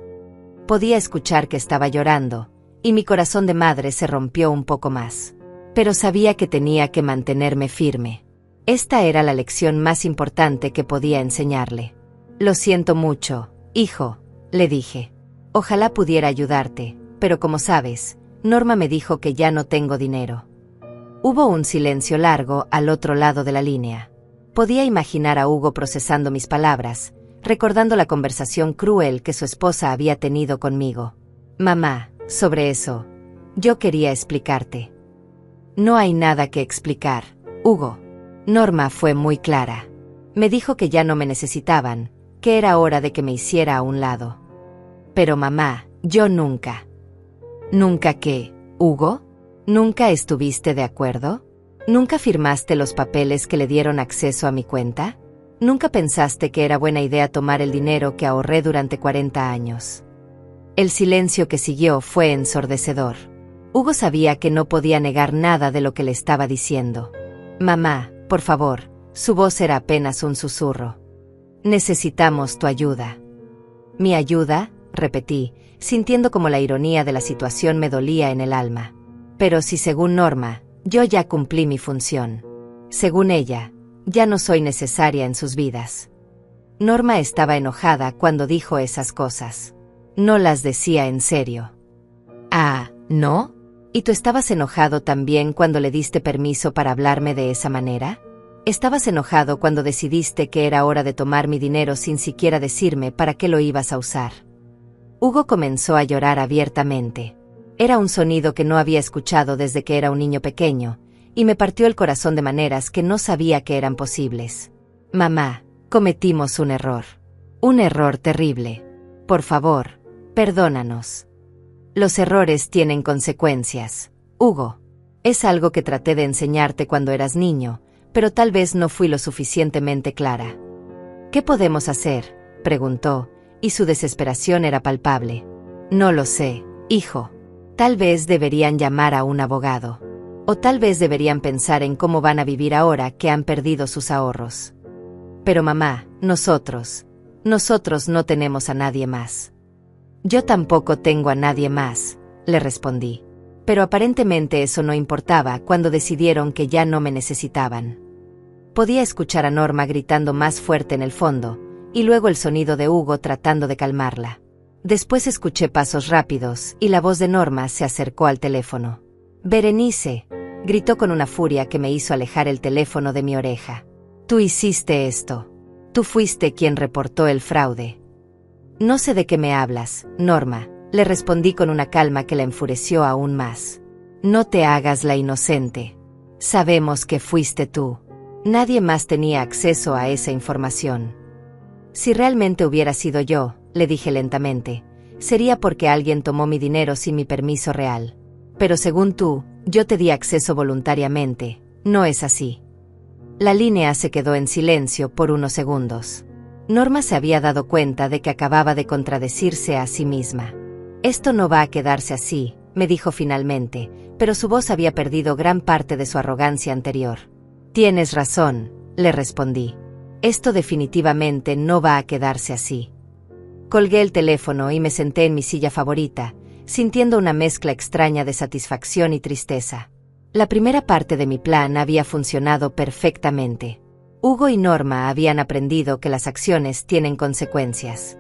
Podía escuchar que estaba llorando, y mi corazón de madre se rompió un poco más. Pero sabía que tenía que mantenerme firme. Esta era la lección más importante que podía enseñarle. Lo siento mucho, hijo, le dije. Ojalá pudiera ayudarte, pero como sabes, Norma me dijo que ya no tengo dinero. Hubo un silencio largo al otro lado de la línea. Podía imaginar a Hugo procesando mis palabras, recordando la conversación cruel que su esposa había tenido conmigo. Mamá, sobre eso, yo quería explicarte. No hay nada que explicar, Hugo. Norma fue muy clara. Me dijo que ya no me necesitaban, que era hora de que me hiciera a un lado. Pero mamá, yo nunca. ¿Nunca qué, Hugo? ¿Nunca estuviste de acuerdo? ¿Nunca firmaste los papeles que le dieron acceso a mi cuenta? ¿Nunca pensaste que era buena idea tomar el dinero que ahorré durante 40 años? El silencio que siguió fue ensordecedor. Hugo sabía que no podía negar nada de lo que le estaba diciendo. Mamá, por favor, su voz era apenas un susurro. Necesitamos tu ayuda. ¿Mi ayuda?, repetí, sintiendo como la ironía de la situación me dolía en el alma. Pero si según Norma, yo ya cumplí mi función. Según ella, ya no soy necesaria en sus vidas. Norma estaba enojada cuando dijo esas cosas. No las decía en serio. Ah, ¿no? ¿Y tú estabas enojado también cuando le diste permiso para hablarme de esa manera? ¿Estabas enojado cuando decidiste que era hora de tomar mi dinero sin siquiera decirme para qué lo ibas a usar? Hugo comenzó a llorar abiertamente. Era un sonido que no había escuchado desde que era un niño pequeño, y me partió el corazón de maneras que no sabía que eran posibles. Mamá, cometimos un error. Un error terrible. Por favor, perdónanos. Los errores tienen consecuencias, Hugo. Es algo que traté de enseñarte cuando eras niño, pero tal vez no fui lo suficientemente clara. ¿Qué podemos hacer?, preguntó, y su desesperación era palpable. No lo sé, hijo. Tal vez deberían llamar a un abogado. O tal vez deberían pensar en cómo van a vivir ahora que han perdido sus ahorros. Pero mamá, nosotros no tenemos a nadie más. Yo tampoco tengo a nadie más, le respondí. Pero aparentemente eso no importaba cuando decidieron que ya no me necesitaban. Podía escuchar a Norma gritando más fuerte en el fondo, y luego el sonido de Hugo tratando de calmarla. Después escuché pasos rápidos y la voz de Norma se acercó al teléfono. «Berenice», gritó con una furia que me hizo alejar el teléfono de mi oreja. «Tú hiciste esto. Tú fuiste quien reportó el fraude». «No sé de qué me hablas, Norma», le respondí con una calma que la enfureció aún más. «No te hagas la inocente. Sabemos que fuiste tú. Nadie más tenía acceso a esa información». «Si realmente hubiera sido yo», le dije lentamente, «sería porque alguien tomó mi dinero sin mi permiso real. Pero según tú, yo te di acceso voluntariamente. No es así». La línea se quedó en silencio por unos segundos. Norma se había dado cuenta de que acababa de contradecirse a sí misma. «Esto no va a quedarse así», me dijo finalmente, pero su voz había perdido gran parte de su arrogancia anterior. «Tienes razón», le respondí. «Esto definitivamente no va a quedarse así». Colgué el teléfono y me senté en mi silla favorita, sintiendo una mezcla extraña de satisfacción y tristeza. La primera parte de mi plan había funcionado perfectamente. Hugo y Norma habían aprendido que las acciones tienen consecuencias.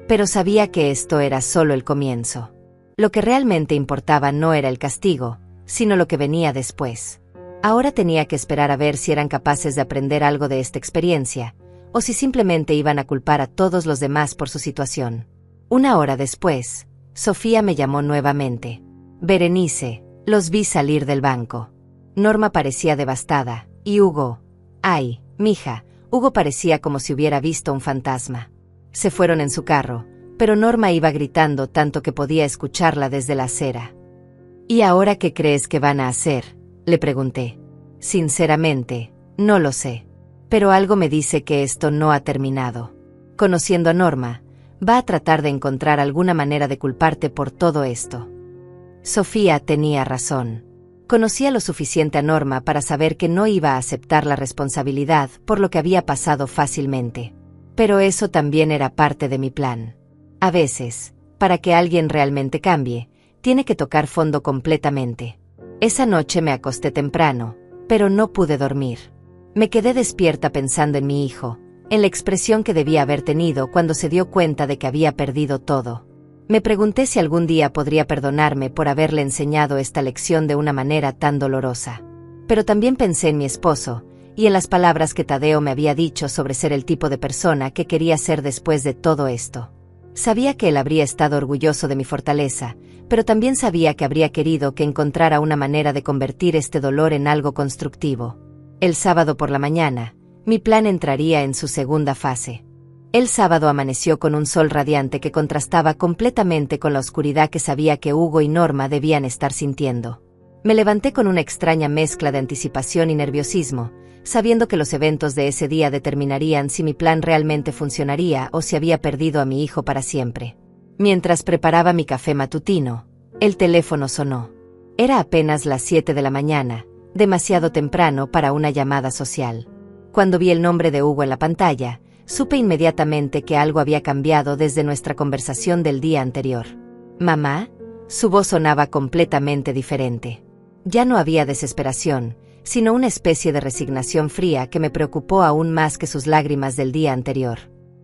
Pero sabía que esto era solo el comienzo. Lo que realmente importaba no era el castigo, sino lo que venía después. Ahora tenía que esperar a ver si eran capaces de aprender algo de esta experiencia, o si simplemente iban a culpar a todos los demás por su situación. Una hora después, Sofía me llamó nuevamente. Berenice, los vi salir del banco. Norma parecía devastada, y Hugo... Ay, mija, Hugo parecía como si hubiera visto un fantasma. Se fueron en su carro, pero Norma iba gritando tanto que podía escucharla desde la acera. ¿Y ahora qué crees que van a hacer?, le pregunté. Sinceramente, no lo sé. Pero algo me dice que esto no ha terminado. Conociendo a Norma, va a tratar de encontrar alguna manera de culparte por todo esto. Sofía tenía razón. Conocía lo suficiente a Norma para saber que no iba a aceptar la responsabilidad por lo que había pasado fácilmente. Pero eso también era parte de mi plan. A veces, para que alguien realmente cambie, tiene que tocar fondo completamente. Esa noche me acosté temprano, pero no pude dormir. Me quedé despierta pensando en mi hijo, en la expresión que debía haber tenido cuando se dio cuenta de que había perdido todo. Me pregunté si algún día podría perdonarme por haberle enseñado esta lección de una manera tan dolorosa. Pero también pensé en mi esposo, y en las palabras que Tadeo me había dicho sobre ser el tipo de persona que quería ser después de todo esto. Sabía que él habría estado orgulloso de mi fortaleza, pero también sabía que habría querido que encontrara una manera de convertir este dolor en algo constructivo. El sábado por la mañana, mi plan entraría en su segunda fase. El sábado amaneció con un sol radiante que contrastaba completamente con la oscuridad que sabía que Hugo y Norma debían estar sintiendo. Me levanté con una extraña mezcla de anticipación y nerviosismo, sabiendo que los eventos de ese día determinarían si mi plan realmente funcionaría o si había perdido a mi hijo para siempre. Mientras preparaba mi café matutino, el teléfono sonó. Era apenas las 7 de la mañana, demasiado temprano para una llamada social. Cuando vi el nombre de Hugo en la pantalla, supe inmediatamente que algo había cambiado desde nuestra conversación del día anterior. ¿Mamá? Su voz sonaba completamente diferente. Ya no había desesperación, sino una especie de resignación fría que me preocupó aún más que sus lágrimas del día anterior.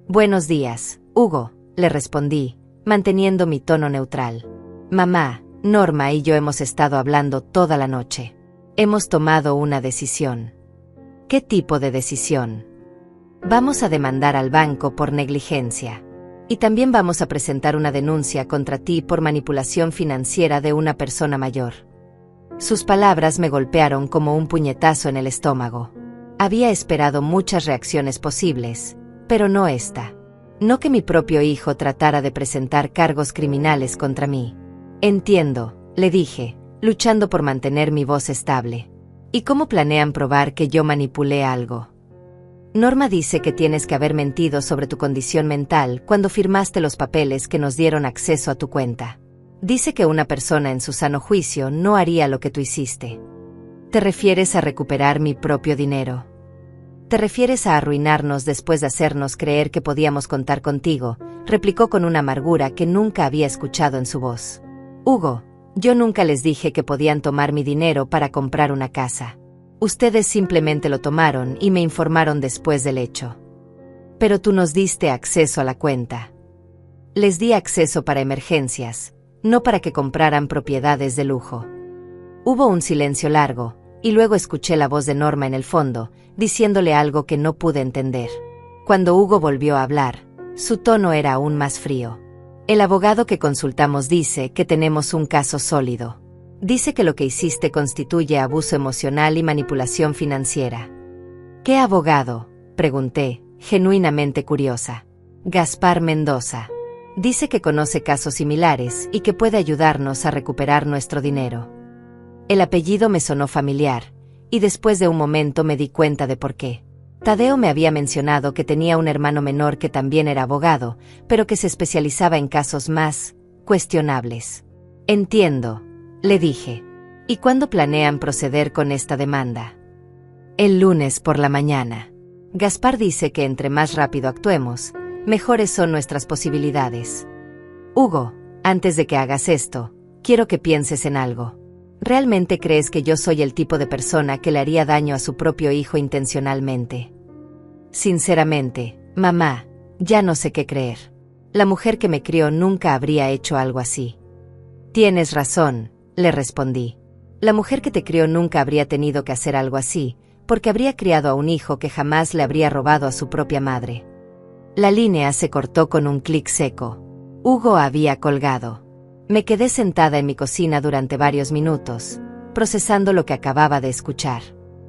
Buenos días, Hugo, le respondí, manteniendo mi tono neutral. Mamá, Norma y yo hemos estado hablando toda la noche. Hemos tomado una decisión. ¿Qué tipo de decisión? Vamos a demandar al banco por negligencia. Y también vamos a presentar una denuncia contra ti por manipulación financiera de una persona mayor. Sus palabras me golpearon como un puñetazo en el estómago. Había esperado muchas reacciones posibles, pero no esta. No que mi propio hijo tratara de presentar cargos criminales contra mí. Entiendo, le dije, luchando por mantener mi voz estable. ¿Y cómo planean probar que yo manipulé algo? Norma dice que tienes que haber mentido sobre tu condición mental cuando firmaste los papeles que nos dieron acceso a tu cuenta. Dice que una persona en su sano juicio no haría lo que tú hiciste. ¿Te refieres a recuperar mi propio dinero? ¿Te refieres a arruinarnos después de hacernos creer que podíamos contar contigo?, replicó con una amargura que nunca había escuchado en su voz. Hugo, yo nunca les dije que podían tomar mi dinero para comprar una casa. Ustedes simplemente lo tomaron y me informaron después del hecho. Pero tú nos diste acceso a la cuenta. Les di acceso para emergencias, no para que compraran propiedades de lujo. Hubo un silencio largo, y luego escuché la voz de Norma en el fondo, diciéndole algo que no pude entender. Cuando Hugo volvió a hablar, su tono era aún más frío. El abogado que consultamos dice que tenemos un caso sólido. Dice que lo que hiciste constituye abuso emocional y manipulación financiera. ¿Qué abogado?, pregunté, genuinamente curiosa. Gaspar Mendoza. Dice que conoce casos similares y que puede ayudarnos a recuperar nuestro dinero. El apellido me sonó familiar, y después de un momento me di cuenta de por qué. Tadeo me había mencionado que tenía un hermano menor que también era abogado, pero que se especializaba en casos más cuestionables. Entiendo, le dije. ¿Y cuándo planean proceder con esta demanda? El lunes por la mañana. Gaspar dice que entre más rápido actuemos, mejores son nuestras posibilidades. Hugo, antes de que hagas esto, quiero que pienses en algo. ¿Realmente crees que yo soy el tipo de persona que le haría daño a su propio hijo intencionalmente? Sinceramente, mamá, ya no sé qué creer. La mujer que me crió nunca habría hecho algo así. Tienes razón, le respondí. La mujer que te crió nunca habría tenido que hacer algo así, porque habría criado a un hijo que jamás le habría robado a su propia madre. La línea se cortó con un clic seco. Hugo había colgado. Me quedé sentada en mi cocina durante varios minutos, procesando lo que acababa de escuchar.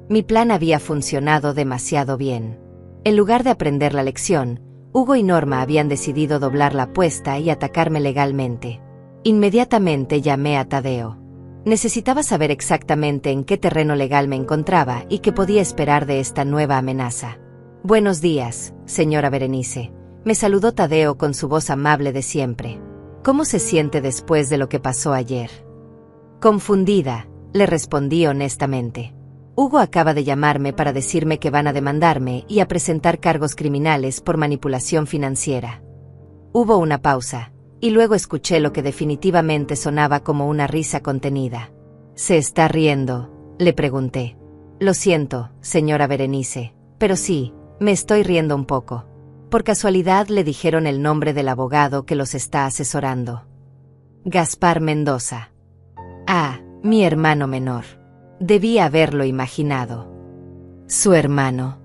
Mi plan había funcionado demasiado bien. En lugar de aprender la lección, Hugo y Norma habían decidido doblar la apuesta y atacarme legalmente. Inmediatamente llamé a Tadeo. Necesitaba saber exactamente en qué terreno legal me encontraba y qué podía esperar de esta nueva amenaza. Buenos días, señora Berenice, me saludó Tadeo con su voz amable de siempre. ¿Cómo se siente después de lo que pasó ayer? Confundida, le respondí honestamente. Hugo acaba de llamarme para decirme que van a demandarme y a presentar cargos criminales por manipulación financiera. Hubo una pausa, y luego escuché lo que definitivamente sonaba como una risa contenida. ¿Se está riendo?, le pregunté. Lo siento, señora Berenice, pero sí, me estoy riendo un poco. Por casualidad le dijeron el nombre del abogado que los está asesorando. Gaspar Mendoza. Ah, mi hermano menor. Debí haberlo imaginado. ¿Su hermano?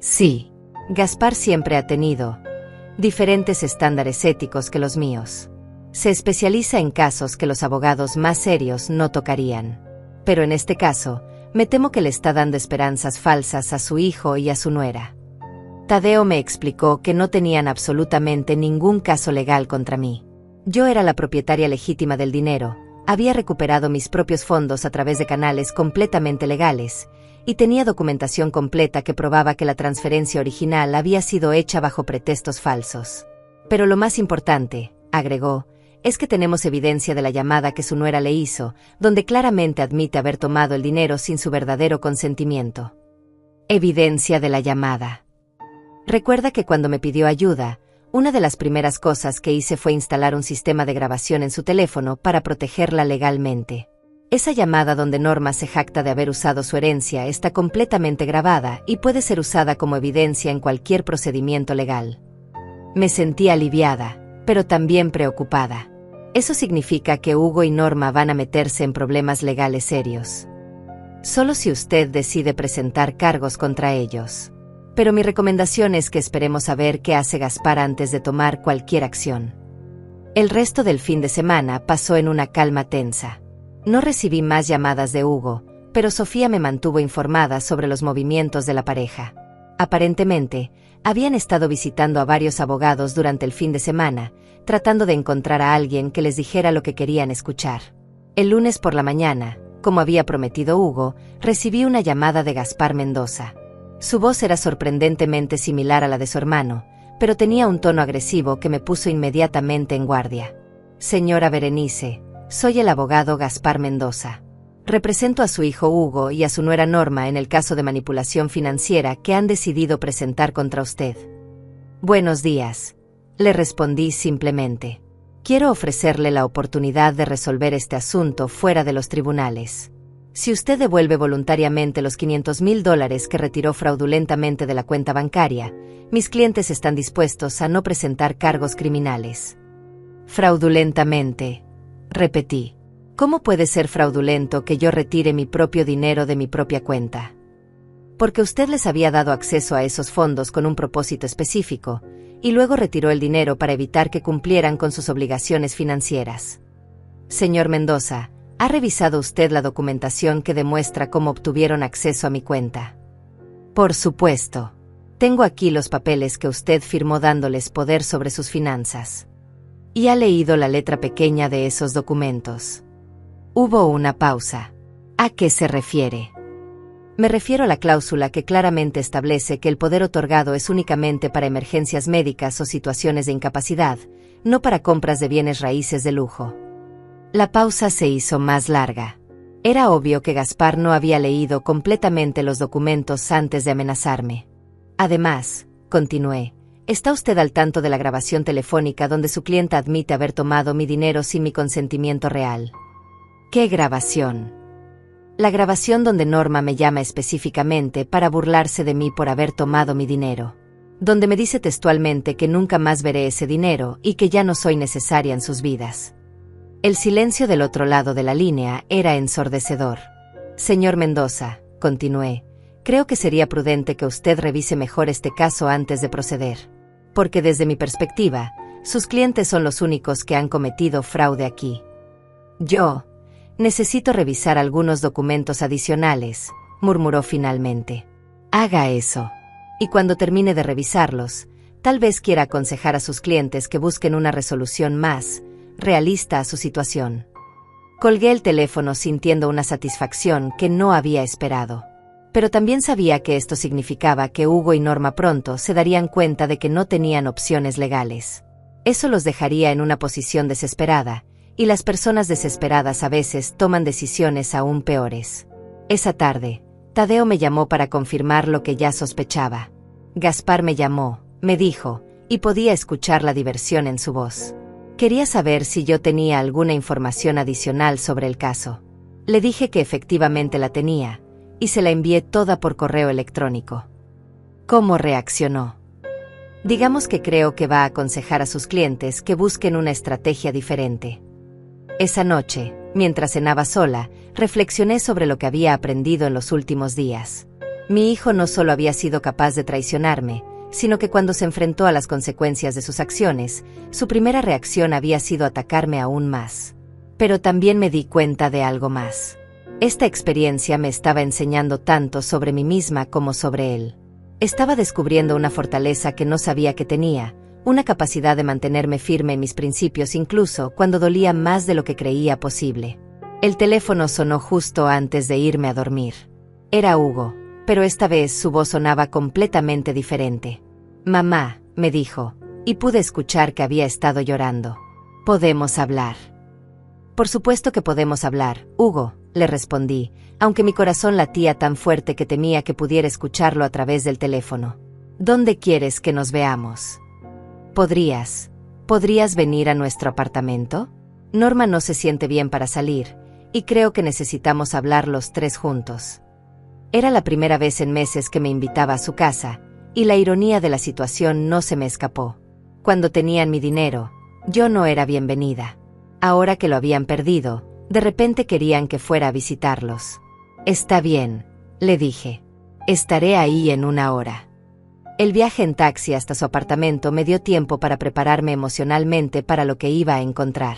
Sí. Gaspar siempre ha tenido diferentes estándares éticos que los míos. Se especializa en casos que los abogados más serios no tocarían. Pero en este caso, me temo que le está dando esperanzas falsas a su hijo y a su nuera. Tadeo me explicó que no tenían absolutamente ningún caso legal contra mí. Yo era la propietaria legítima del dinero, había recuperado mis propios fondos a través de canales completamente legales, y tenía documentación completa que probaba que la transferencia original había sido hecha bajo pretextos falsos. Pero lo más importante, agregó, es que tenemos evidencia de la llamada que su nuera le hizo, donde claramente admite haber tomado el dinero sin su verdadero consentimiento. Evidencia de la llamada. Recuerda que cuando me pidió ayuda, una de las primeras cosas que hice fue instalar un sistema de grabación en su teléfono para protegerla legalmente. Esa llamada donde Norma se jacta de haber usado su herencia está completamente grabada y puede ser usada como evidencia en cualquier procedimiento legal. Me sentí aliviada, pero también preocupada. Eso significa que Hugo y Norma van a meterse en problemas legales serios. Solo si usted decide presentar cargos contra ellos. Pero mi recomendación es que esperemos a ver qué hace Gaspar antes de tomar cualquier acción. El resto del fin de semana pasó en una calma tensa. No recibí más llamadas de Hugo, pero Sofía me mantuvo informada sobre los movimientos de la pareja. Aparentemente, habían estado visitando a varios abogados durante el fin de semana, tratando de encontrar a alguien que les dijera lo que querían escuchar. El lunes por la mañana, como había prometido Hugo, recibí una llamada de Gaspar Mendoza. Su voz era sorprendentemente similar a la de su hermano, pero tenía un tono agresivo que me puso inmediatamente en guardia. Señora Berenice, soy el abogado Gaspar Mendoza. Represento a su hijo Hugo y a su nuera Norma en el caso de manipulación financiera que han decidido presentar contra usted. Buenos días, le respondí simplemente. Quiero ofrecerle la oportunidad de resolver este asunto fuera de los tribunales. Si usted devuelve voluntariamente los $500,000 que retiró fraudulentamente de la cuenta bancaria, mis clientes están dispuestos a no presentar cargos criminales. Fraudulentamente, repetí. ¿Cómo puede ser fraudulento que yo retire mi propio dinero de mi propia cuenta? Porque usted les había dado acceso a esos fondos con un propósito específico, y luego retiró el dinero para evitar que cumplieran con sus obligaciones financieras. Señor Mendoza, ¿ha revisado usted la documentación que demuestra cómo obtuvieron acceso a mi cuenta? Por supuesto. Tengo aquí los papeles que usted firmó dándoles poder sobre sus finanzas. Y ha leído la letra pequeña de esos documentos. Hubo una pausa. ¿A qué se refiere? Me refiero a la cláusula que claramente establece que el poder otorgado es únicamente para emergencias médicas o situaciones de incapacidad, no para compras de bienes raíces de lujo. La pausa se hizo más larga. Era obvio que Gaspar no había leído completamente los documentos antes de amenazarme. Además, continué, ¿está usted al tanto de la grabación telefónica donde su clienta admite haber tomado mi dinero sin mi consentimiento real? ¿Qué grabación? La grabación donde Norma me llama específicamente para burlarse de mí por haber tomado mi dinero. Donde me dice textualmente que nunca más veré ese dinero y que ya no soy necesaria en sus vidas. El silencio del otro lado de la línea era ensordecedor. Señor Mendoza, continué, creo que sería prudente que usted revise mejor este caso antes de proceder. Porque desde mi perspectiva, sus clientes son los únicos que han cometido fraude aquí. Yo necesito revisar algunos documentos adicionales, murmuró finalmente. Haga eso. Y cuando termine de revisarlos, tal vez quiera aconsejar a sus clientes que busquen una resolución más realista a su situación. Colgué el teléfono sintiendo una satisfacción que no había esperado. Pero también sabía que esto significaba que Hugo y Norma pronto se darían cuenta de que no tenían opciones legales. Eso los dejaría en una posición desesperada, y las personas desesperadas a veces toman decisiones aún peores. Esa tarde, Tadeo me llamó para confirmar lo que ya sospechaba. Gaspar me llamó, me dijo, y podía escuchar la diversión en su voz. Quería saber si yo tenía alguna información adicional sobre el caso. Le dije que efectivamente la tenía, y se la envié toda por correo electrónico. ¿Cómo reaccionó? Digamos que creo que va a aconsejar a sus clientes que busquen una estrategia diferente. Esa noche, mientras cenaba sola, reflexioné sobre lo que había aprendido en los últimos días. Mi hijo no solo había sido capaz de traicionarme, sino que cuando se enfrentó a las consecuencias de sus acciones, su primera reacción había sido atacarme aún más. Pero también me di cuenta de algo más. Esta experiencia me estaba enseñando tanto sobre mí misma como sobre él. Estaba descubriendo una fortaleza que no sabía que tenía, una capacidad de mantenerme firme en mis principios incluso cuando dolía más de lo que creía posible. El teléfono sonó justo antes de irme a dormir. Era Hugo, pero esta vez su voz sonaba completamente diferente. Mamá, me dijo, y pude escuchar que había estado llorando. ¿Podemos hablar? Por supuesto que podemos hablar, Hugo, le respondí, aunque mi corazón latía tan fuerte que temía que pudiera escucharlo a través del teléfono. ¿Dónde quieres que nos veamos? ¿Podrías venir a nuestro apartamento? Norma no se siente bien para salir, y creo que necesitamos hablar los tres juntos. Era la primera vez en meses que me invitaba a su casa, y la ironía de la situación no se me escapó. Cuando tenían mi dinero, yo no era bienvenida. Ahora que lo habían perdido, de repente querían que fuera a visitarlos. Está bien, le dije. Estaré ahí en 1 hora. El viaje en taxi hasta su apartamento me dio tiempo para prepararme emocionalmente para lo que iba a encontrar.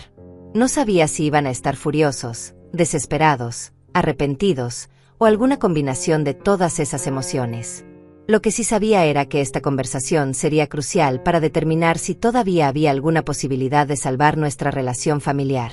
No sabía si iban a estar furiosos, desesperados, arrepentidos, o alguna combinación de todas esas emociones. Lo que sí sabía era que esta conversación sería crucial para determinar si todavía había alguna posibilidad de salvar nuestra relación familiar.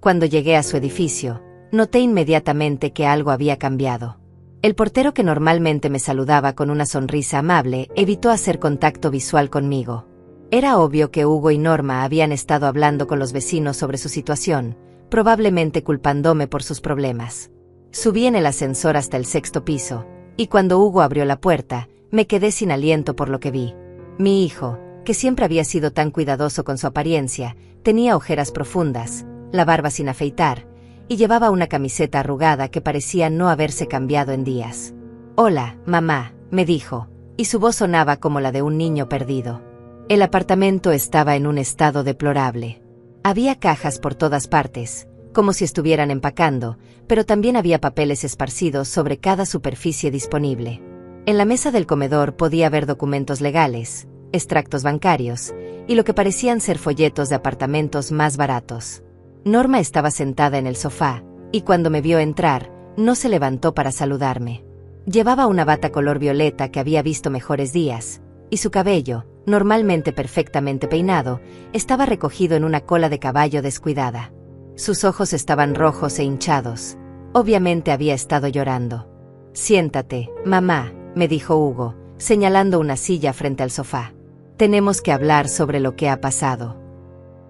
Cuando llegué a su edificio, noté inmediatamente que algo había cambiado. El portero, que normalmente me saludaba con una sonrisa amable, evitó hacer contacto visual conmigo. Era obvio que Hugo y Norma habían estado hablando con los vecinos sobre su situación, probablemente culpándome por sus problemas. Subí en el ascensor hasta el 6º piso, y cuando Hugo abrió la puerta, me quedé sin aliento por lo que vi. Mi hijo, que siempre había sido tan cuidadoso con su apariencia, tenía ojeras profundas, la barba sin afeitar, y llevaba una camiseta arrugada que parecía no haberse cambiado en días. «Hola, mamá», me dijo, y su voz sonaba como la de un niño perdido. El apartamento estaba en un estado deplorable. Había cajas por todas partes, como si estuvieran empacando, pero también había papeles esparcidos sobre cada superficie disponible. En la mesa del comedor podía ver documentos legales, extractos bancarios, y lo que parecían ser folletos de apartamentos más baratos. Norma estaba sentada en el sofá, y cuando me vio entrar, no se levantó para saludarme. Llevaba una bata color violeta que había visto mejores días, y su cabello, normalmente perfectamente peinado, estaba recogido en una cola de caballo descuidada. Sus ojos estaban rojos e hinchados. Obviamente había estado llorando. «Siéntate, mamá», me dijo Hugo, señalando una silla frente al sofá. «Tenemos que hablar sobre lo que ha pasado».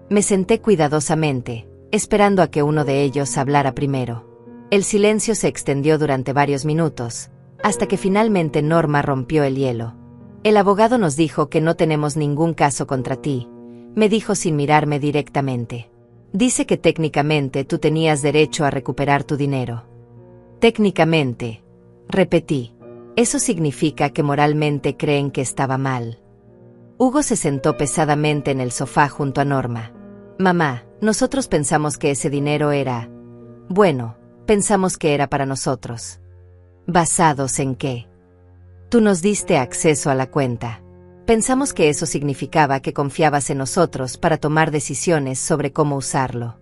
Me senté cuidadosamente, esperando a que uno de ellos hablara primero. El silencio se extendió durante varios minutos, hasta que finalmente Norma rompió el hielo. «El abogado nos dijo que no tenemos ningún caso contra ti», me dijo sin mirarme directamente. «Dice que técnicamente tú tenías derecho a recuperar tu dinero». «Técnicamente», repetí. «Eso significa que moralmente creen que estaba mal». Hugo se sentó pesadamente en el sofá junto a Norma. Mamá, nosotros pensamos que ese dinero era... Bueno, pensamos que era para nosotros. ¿Basados en qué? Tú nos diste acceso a la cuenta. Pensamos que eso significaba que confiabas en nosotros para tomar decisiones sobre cómo usarlo.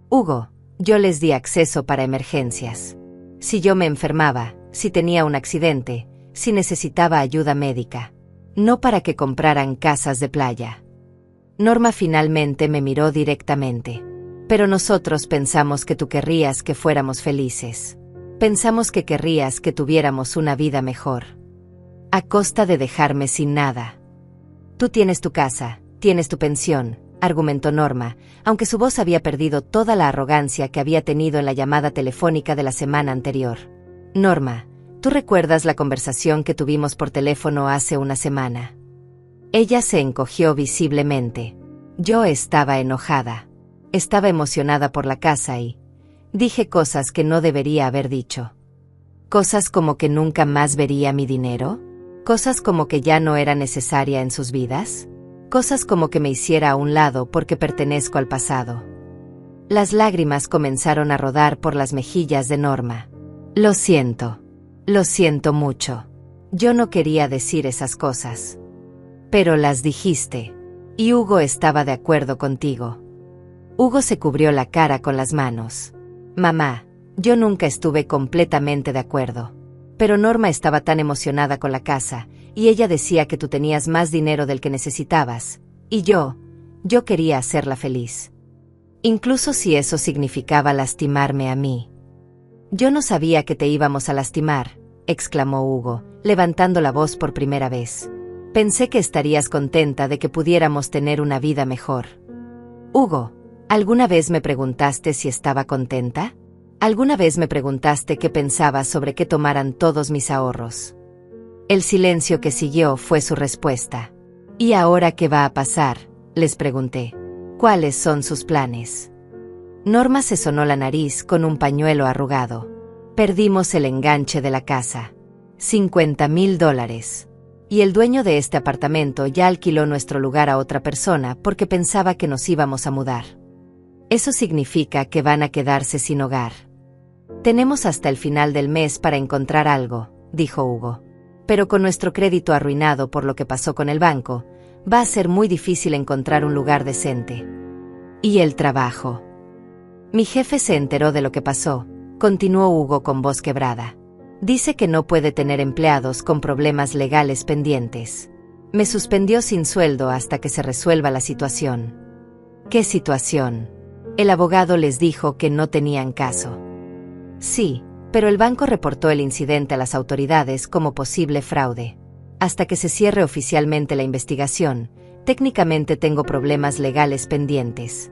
Hugo, yo les di acceso para emergencias. Si yo me enfermaba, si tenía un accidente, si necesitaba ayuda médica. No para que compraran casas de playa. Norma finalmente me miró directamente. Pero nosotros pensamos que tú querrías que fuéramos felices. Pensamos que querrías que tuviéramos una vida mejor. A costa de dejarme sin nada. Tú tienes tu casa, tienes tu pensión, argumentó Norma, aunque su voz había perdido toda la arrogancia que había tenido en la llamada telefónica de la semana anterior. Norma, ¿tú recuerdas la conversación que tuvimos por teléfono hace una semana? Ella se encogió visiblemente. Yo estaba enojada. Estaba emocionada por la casa y... dije cosas que no debería haber dicho. Cosas como que nunca más vería mi dinero. Cosas como que ya no era necesaria en sus vidas. Cosas como que me hiciera a un lado porque pertenezco al pasado. Las lágrimas comenzaron a rodar por las mejillas de Norma. Lo siento mucho. Yo no quería decir esas cosas. Pero las dijiste. Y Hugo estaba de acuerdo contigo. Hugo se cubrió la cara con las manos. Mamá, yo nunca estuve completamente de acuerdo. Pero Norma estaba tan emocionada con la casa, y ella decía que tú tenías más dinero del que necesitabas, y yo quería hacerla feliz. Incluso si eso significaba lastimarme a mí. Yo no sabía que te íbamos a lastimar, exclamó Hugo, levantando la voz por primera vez. Pensé que estarías contenta de que pudiéramos tener una vida mejor. Hugo, ¿alguna vez me preguntaste si estaba contenta? ¿Alguna vez me preguntaste qué pensaba sobre que tomaran todos mis ahorros? El silencio que siguió fue su respuesta. ¿Y ahora qué va a pasar?, les pregunté. ¿Cuáles son sus planes? Norma se sonó la nariz con un pañuelo arrugado. Perdimos el enganche de la casa. $50,000. Y el dueño de este apartamento ya alquiló nuestro lugar a otra persona porque pensaba que nos íbamos a mudar. Eso significa que van a quedarse sin hogar. Tenemos hasta el final del mes para encontrar algo, dijo Hugo. Pero con nuestro crédito arruinado por lo que pasó con el banco, va a ser muy difícil encontrar un lugar decente. ¿Y el trabajo? Mi jefe se enteró de lo que pasó, continuó Hugo con voz quebrada. Dice que no puede tener empleados con problemas legales pendientes. Me suspendió sin sueldo hasta que se resuelva la situación. ¿Qué situación? El abogado les dijo que no tenían caso. Sí, pero el banco reportó el incidente a las autoridades como posible fraude. Hasta que se cierre oficialmente la investigación, técnicamente tengo problemas legales pendientes.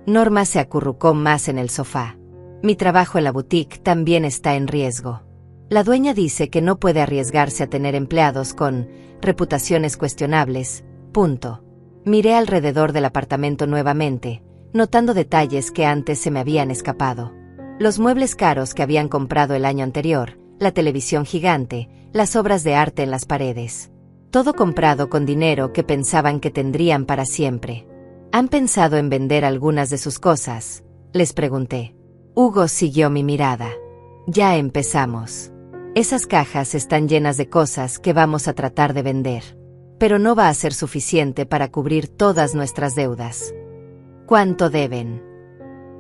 Norma se acurrucó más en el sofá. Mi trabajo en la boutique también está en riesgo. La dueña dice que no puede arriesgarse a tener empleados con reputaciones cuestionables. Punto. Miré alrededor del apartamento nuevamente, notando detalles que antes se me habían escapado. Los muebles caros que habían comprado el año anterior, la televisión gigante, las obras de arte en las paredes. Todo comprado con dinero que pensaban que tendrían para siempre. ¿Han pensado en vender algunas de sus cosas?, les pregunté. Hugo siguió mi mirada. Ya empezamos. Esas cajas están llenas de cosas que vamos a tratar de vender. Pero no va a ser suficiente para cubrir todas nuestras deudas. ¿Cuánto deben?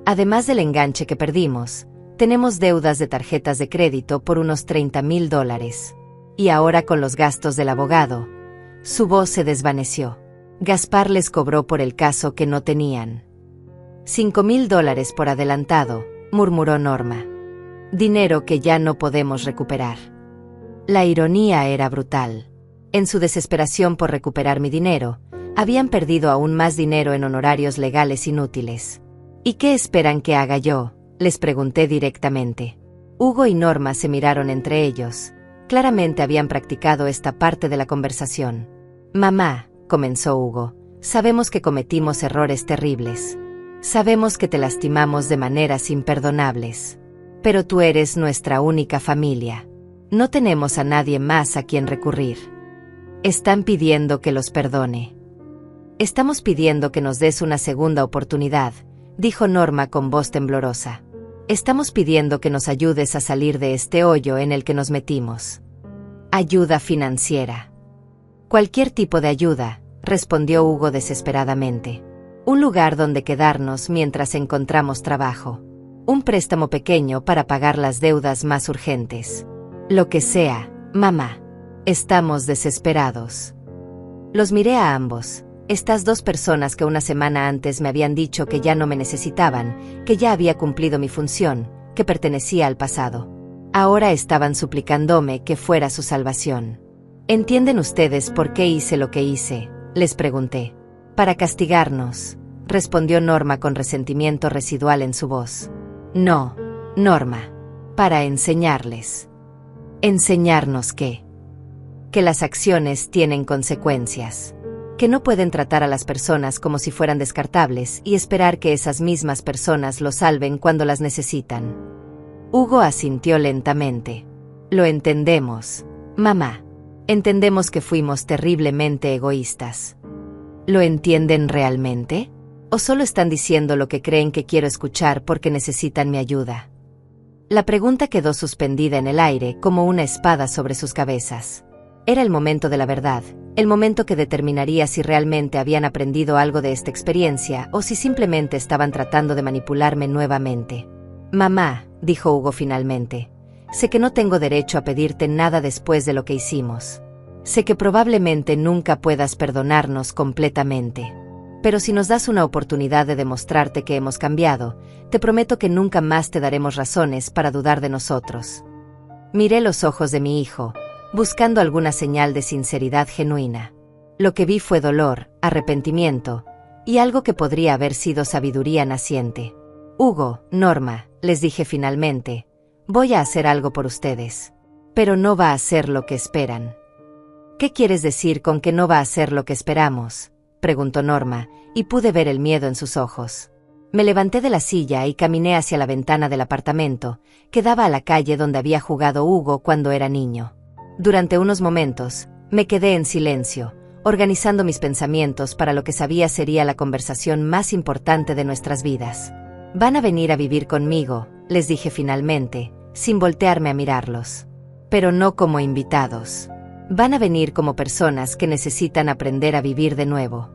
Además del enganche que perdimos, tenemos deudas de tarjetas de crédito por unos $30,000. Y ahora con los gastos del abogado. Su voz se desvaneció. Gaspar les cobró por el caso que no tenían. $5,000 por adelantado, murmuró Norma. Dinero que ya no podemos recuperar. La ironía era brutal. En su desesperación por recuperar mi dinero, habían perdido aún más dinero en honorarios legales inútiles. ¿Y qué esperan que haga yo?, les pregunté directamente. Hugo y Norma se miraron entre ellos. Claramente habían practicado esta parte de la conversación. Mamá, comenzó Hugo, sabemos que cometimos errores terribles. Sabemos que te lastimamos de maneras imperdonables. Pero tú eres nuestra única familia. No tenemos a nadie más a quien recurrir. Están pidiendo que los perdone. Estamos pidiendo que nos des una segunda oportunidad, dijo Norma con voz temblorosa. Estamos pidiendo que nos ayudes a salir de este hoyo en el que nos metimos. Ayuda financiera. Cualquier tipo de ayuda, respondió Hugo desesperadamente. Un lugar donde quedarnos mientras encontramos trabajo. Un préstamo pequeño para pagar las deudas más urgentes. Lo que sea, mamá. Estamos desesperados. Los miré a ambos. Estas dos personas que una semana antes me habían dicho que ya no me necesitaban, que ya había cumplido mi función, que pertenecía al pasado. Ahora estaban suplicándome que fuera su salvación. ¿Entienden ustedes por qué hice lo que hice?, les pregunté. Para castigarnos, respondió Norma con resentimiento residual en su voz. No, Norma. Para enseñarles. ¿Enseñarnos qué? Que las acciones tienen consecuencias. Que no pueden tratar a las personas como si fueran descartables y esperar que esas mismas personas los salven cuando las necesitan. Hugo asintió lentamente. Lo entendemos, mamá. Entendemos que fuimos terriblemente egoístas. ¿Lo entienden realmente? ¿O solo están diciendo lo que creen que quiero escuchar porque necesitan mi ayuda? La pregunta quedó suspendida en el aire como una espada sobre sus cabezas. Era el momento de la verdad, el momento que determinaría si realmente habían aprendido algo de esta experiencia o si simplemente estaban tratando de manipularme nuevamente. Mamá, dijo Hugo finalmente, sé que no tengo derecho a pedirte nada después de lo que hicimos. Sé que probablemente nunca puedas perdonarnos completamente. Pero si nos das una oportunidad de demostrarte que hemos cambiado, te prometo que nunca más te daremos razones para dudar de nosotros. Miré los ojos de mi hijo, buscando alguna señal de sinceridad genuina. Lo que vi fue dolor, arrepentimiento, y algo que podría haber sido sabiduría naciente. Hugo, Norma, les dije finalmente, voy a hacer algo por ustedes. Pero no va a ser lo que esperan. ¿Qué quieres decir con que no va a ser lo que esperamos?, preguntó Norma, y pude ver el miedo en sus ojos. Me levanté de la silla y caminé hacia la ventana del apartamento, que daba a la calle donde había jugado Hugo cuando era niño. Durante unos momentos, me quedé en silencio, organizando mis pensamientos para lo que sabía sería la conversación más importante de nuestras vidas. Van a venir a vivir conmigo, les dije finalmente, sin voltearme a mirarlos. Pero no como invitados. Van a venir como personas que necesitan aprender a vivir de nuevo.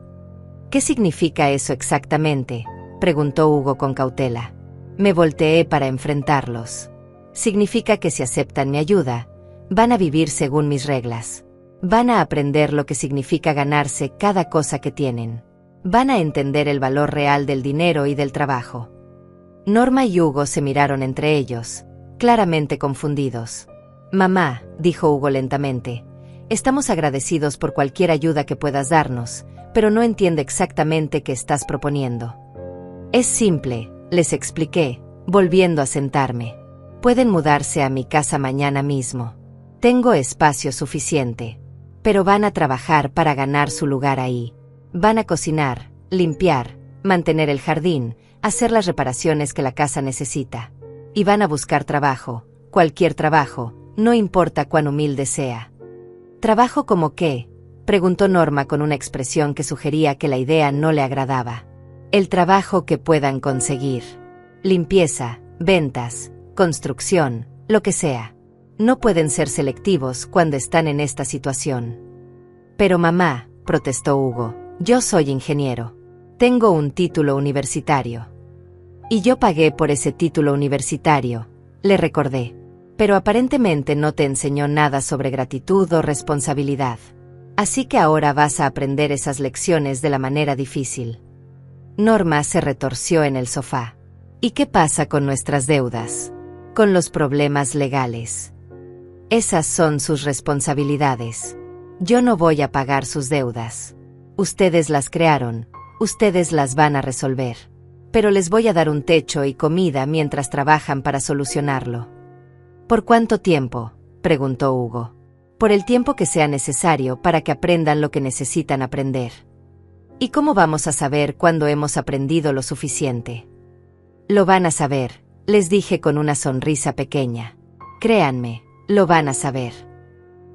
¿Qué significa eso exactamente?, preguntó Hugo con cautela. Me volteé para enfrentarlos. Significa que si aceptan mi ayuda, van a vivir según mis reglas. Van a aprender lo que significa ganarse cada cosa que tienen. Van a entender el valor real del dinero y del trabajo. Norma y Hugo se miraron entre ellos, claramente confundidos. Mamá, dijo Hugo lentamente, estamos agradecidos por cualquier ayuda que puedas darnos, pero no entiendo exactamente qué estás proponiendo. Es simple, les expliqué, volviendo a sentarme. Pueden mudarse a mi casa mañana mismo. Tengo espacio suficiente. Pero van a trabajar para ganar su lugar ahí. Van a cocinar, limpiar, mantener el jardín, hacer las reparaciones que la casa necesita. Y van a buscar trabajo, cualquier trabajo, no importa cuán humilde sea. ¿Trabajo como qué?, preguntó Norma con una expresión que sugería que la idea no le agradaba. El trabajo que puedan conseguir. Limpieza, ventas, construcción, lo que sea. No pueden ser selectivos cuando están en esta situación. Pero mamá, protestó Hugo, yo soy ingeniero. Tengo un título universitario. Y yo pagué por ese título universitario, le recordé. Pero aparentemente no te enseñó nada sobre gratitud o responsabilidad. Así que ahora vas a aprender esas lecciones de la manera difícil. Norma se retorció en el sofá. ¿Y qué pasa con nuestras deudas? Con los problemas legales. Esas son sus responsabilidades. Yo no voy a pagar sus deudas. Ustedes las crearon, ustedes las van a resolver. Pero les voy a dar un techo y comida mientras trabajan para solucionarlo. ¿Por cuánto tiempo?, preguntó Hugo. Por el tiempo que sea necesario para que aprendan lo que necesitan aprender. ¿Y cómo vamos a saber cuándo hemos aprendido lo suficiente? Lo van a saber, les dije con una sonrisa pequeña. Créanme, lo van a saber.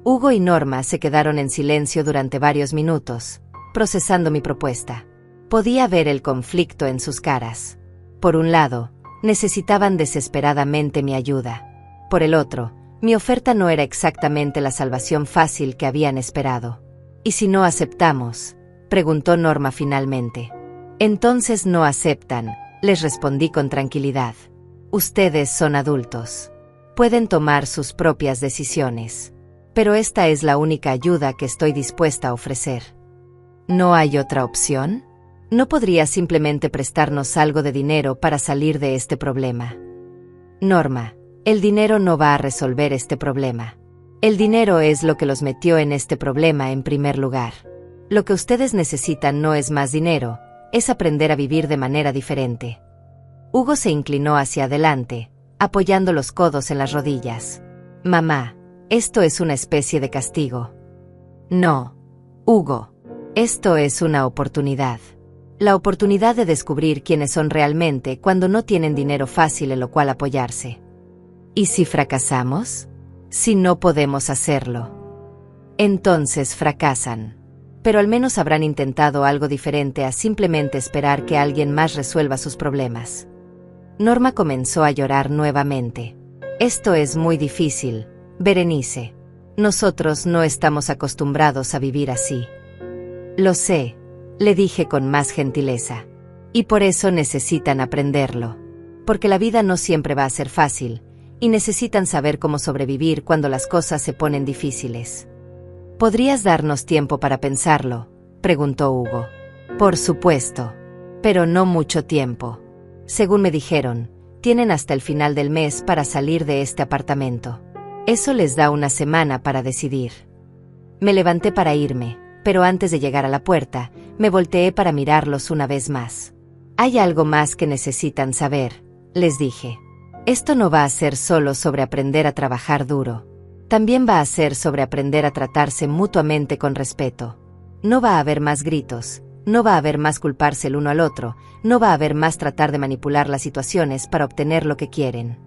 Hugo y Norma se quedaron en silencio durante varios minutos, procesando mi propuesta. Podía ver el conflicto en sus caras. Por un lado, necesitaban desesperadamente mi ayuda. Por el otro, mi oferta no era exactamente la salvación fácil que habían esperado. ¿Y si no aceptamos?, preguntó Norma finalmente. Entonces no aceptan, les respondí con tranquilidad. Ustedes son adultos. Pueden tomar sus propias decisiones. Pero esta es la única ayuda que estoy dispuesta a ofrecer. ¿No hay otra opción? ¿No podría simplemente prestarnos algo de dinero para salir de este problema? Norma, el dinero no va a resolver este problema. El dinero es lo que los metió en este problema en primer lugar. Lo que ustedes necesitan no es más dinero, es aprender a vivir de manera diferente. Hugo se inclinó hacia adelante, apoyando los codos en las rodillas. Mamá, esto es una especie de castigo. No, Hugo, esto es una oportunidad. La oportunidad de descubrir quiénes son realmente cuando no tienen dinero fácil en lo cual apoyarse. ¿Y si fracasamos? Si no podemos hacerlo. Entonces fracasan. Pero al menos habrán intentado algo diferente a simplemente esperar que alguien más resuelva sus problemas. Norma comenzó a llorar nuevamente. Esto es muy difícil, Berenice. Nosotros no estamos acostumbrados a vivir así. Lo sé, le dije con más gentileza. Y por eso necesitan aprenderlo. Porque la vida no siempre va a ser fácil, y necesitan saber cómo sobrevivir cuando las cosas se ponen difíciles. ¿Podrías darnos tiempo para pensarlo?, preguntó Hugo. Por supuesto. Pero no mucho tiempo. Según me dijeron, tienen hasta el final del mes para salir de este apartamento. Eso les da una semana para decidir. Me levanté para irme, pero antes de llegar a la puerta, me volteé para mirarlos una vez más. Hay algo más que necesitan saber, les dije. Esto no va a ser solo sobre aprender a trabajar duro. También va a ser sobre aprender a tratarse mutuamente con respeto. No va a haber más gritos, no va a haber más culparse el uno al otro, no va a haber más tratar de manipular las situaciones para obtener lo que quieren.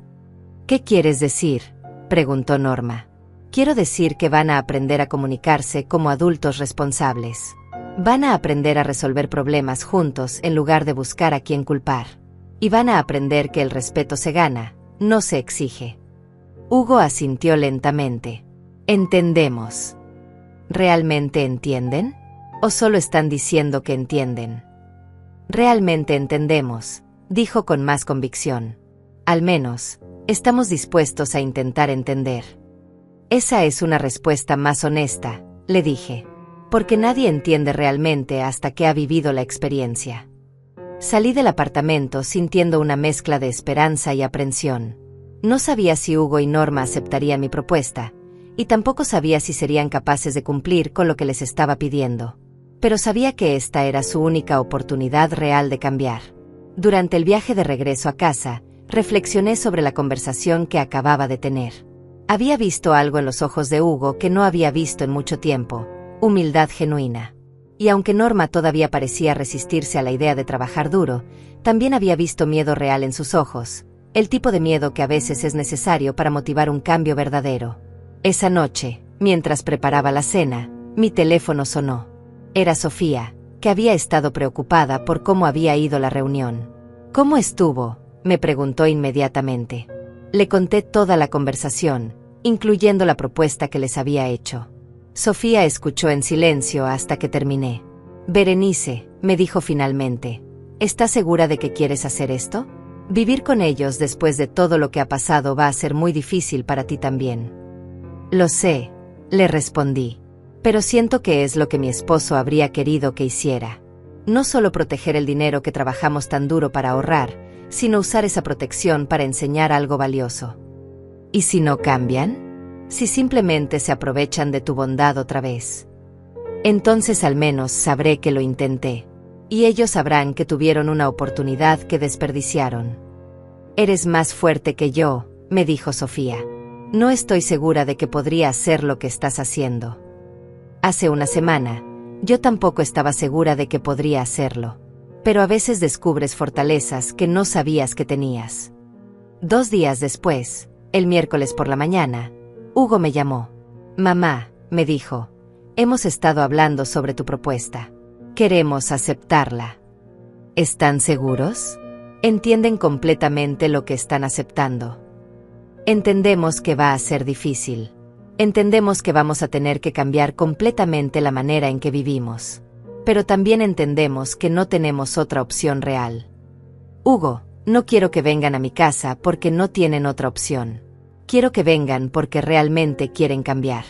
¿Qué quieres decir?, preguntó Norma. Quiero decir que van a aprender a comunicarse como adultos responsables. Van a aprender a resolver problemas juntos en lugar de buscar a quién culpar. Y van a aprender que el respeto se gana, no se exige. Hugo asintió lentamente. Entendemos. ¿Realmente entienden? ¿O solo están diciendo que entienden? Realmente entendemos, dijo con más convicción. Al menos, estamos dispuestos a intentar entender. Esa es una respuesta más honesta, le dije. Porque nadie entiende realmente hasta que ha vivido la experiencia. Salí del apartamento sintiendo una mezcla de esperanza y aprensión. No sabía si Hugo y Norma aceptarían mi propuesta, y tampoco sabía si serían capaces de cumplir con lo que les estaba pidiendo. Pero sabía que esta era su única oportunidad real de cambiar. Durante el viaje de regreso a casa, reflexioné sobre la conversación que acababa de tener. Había visto algo en los ojos de Hugo que no había visto en mucho tiempo: humildad genuina. Y aunque Norma todavía parecía resistirse a la idea de trabajar duro, también había visto miedo real en sus ojos, el tipo de miedo que a veces es necesario para motivar un cambio verdadero. Esa noche, mientras preparaba la cena, mi teléfono sonó. Era Sofía, que había estado preocupada por cómo había ido la reunión. ¿Cómo estuvo?, me preguntó inmediatamente. Le conté toda la conversación, incluyendo la propuesta que les había hecho. Sofía escuchó en silencio hasta que terminé. Berenice, me dijo finalmente, ¿estás segura de que quieres hacer esto? Vivir con ellos después de todo lo que ha pasado va a ser muy difícil para ti también. Lo sé, le respondí. Pero siento que es lo que mi esposo habría querido que hiciera. No solo proteger el dinero que trabajamos tan duro para ahorrar, sino usar esa protección para enseñar algo valioso. ¿Y si no cambian? Si simplemente se aprovechan de tu bondad otra vez. Entonces al menos sabré que lo intenté. Y ellos sabrán que tuvieron una oportunidad que desperdiciaron. Eres más fuerte que yo, me dijo Sofía. No estoy segura de que podría hacer lo que estás haciendo. Hace una semana, yo tampoco estaba segura de que podría hacerlo. Pero a veces descubres fortalezas que no sabías que tenías. 2 días después, el miércoles por la mañana, Hugo me llamó. Mamá, me dijo, hemos estado hablando sobre tu propuesta. Queremos aceptarla. ¿Están seguros? ¿Entienden completamente lo que están aceptando? Entendemos que va a ser difícil. Entendemos que vamos a tener que cambiar completamente la manera en que vivimos. Pero también entendemos que no tenemos otra opción real. Hugo, no quiero que vengan a mi casa porque no tienen otra opción. Quiero que vengan porque realmente quieren cambiar.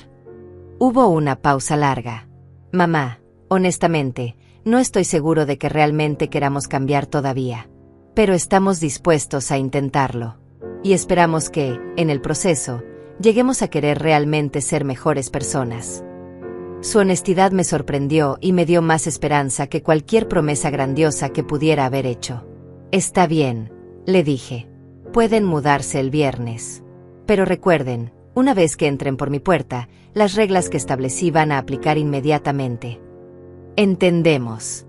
Hubo una pausa larga. Mamá, honestamente, no estoy seguro de que realmente queramos cambiar todavía. Pero estamos dispuestos a intentarlo. Y esperamos que, en el proceso, lleguemos a querer realmente ser mejores personas. Su honestidad me sorprendió y me dio más esperanza que cualquier promesa grandiosa que pudiera haber hecho. Está bien, le dije. Pueden mudarse el viernes. Pero recuerden, una vez que entren por mi puerta, las reglas que establecí van a aplicar inmediatamente. Entendemos.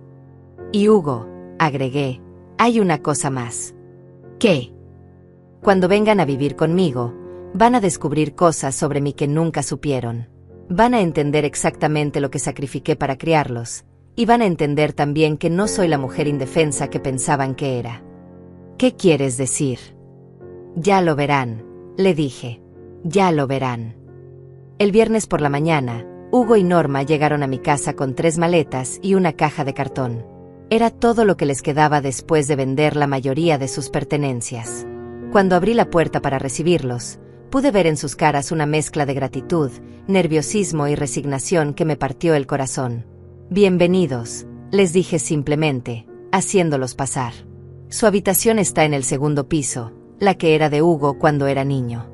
Y Hugo, agregué, hay una cosa más. ¿Qué? Cuando vengan a vivir conmigo, van a descubrir cosas sobre mí que nunca supieron. Van a entender exactamente lo que sacrifiqué para criarlos, y van a entender también que no soy la mujer indefensa que pensaban que era. ¿Qué quieres decir? Ya lo verán, le dije. Ya lo verán. El viernes por la mañana, Hugo y Norma llegaron a mi casa con 3 maletas y una caja de cartón. Era todo lo que les quedaba después de vender la mayoría de sus pertenencias. Cuando abrí la puerta para recibirlos, pude ver en sus caras una mezcla de gratitud, nerviosismo y resignación que me partió el corazón. Bienvenidos, les dije simplemente, haciéndolos pasar. Su habitación está en el 2º piso, la que era de Hugo cuando era niño.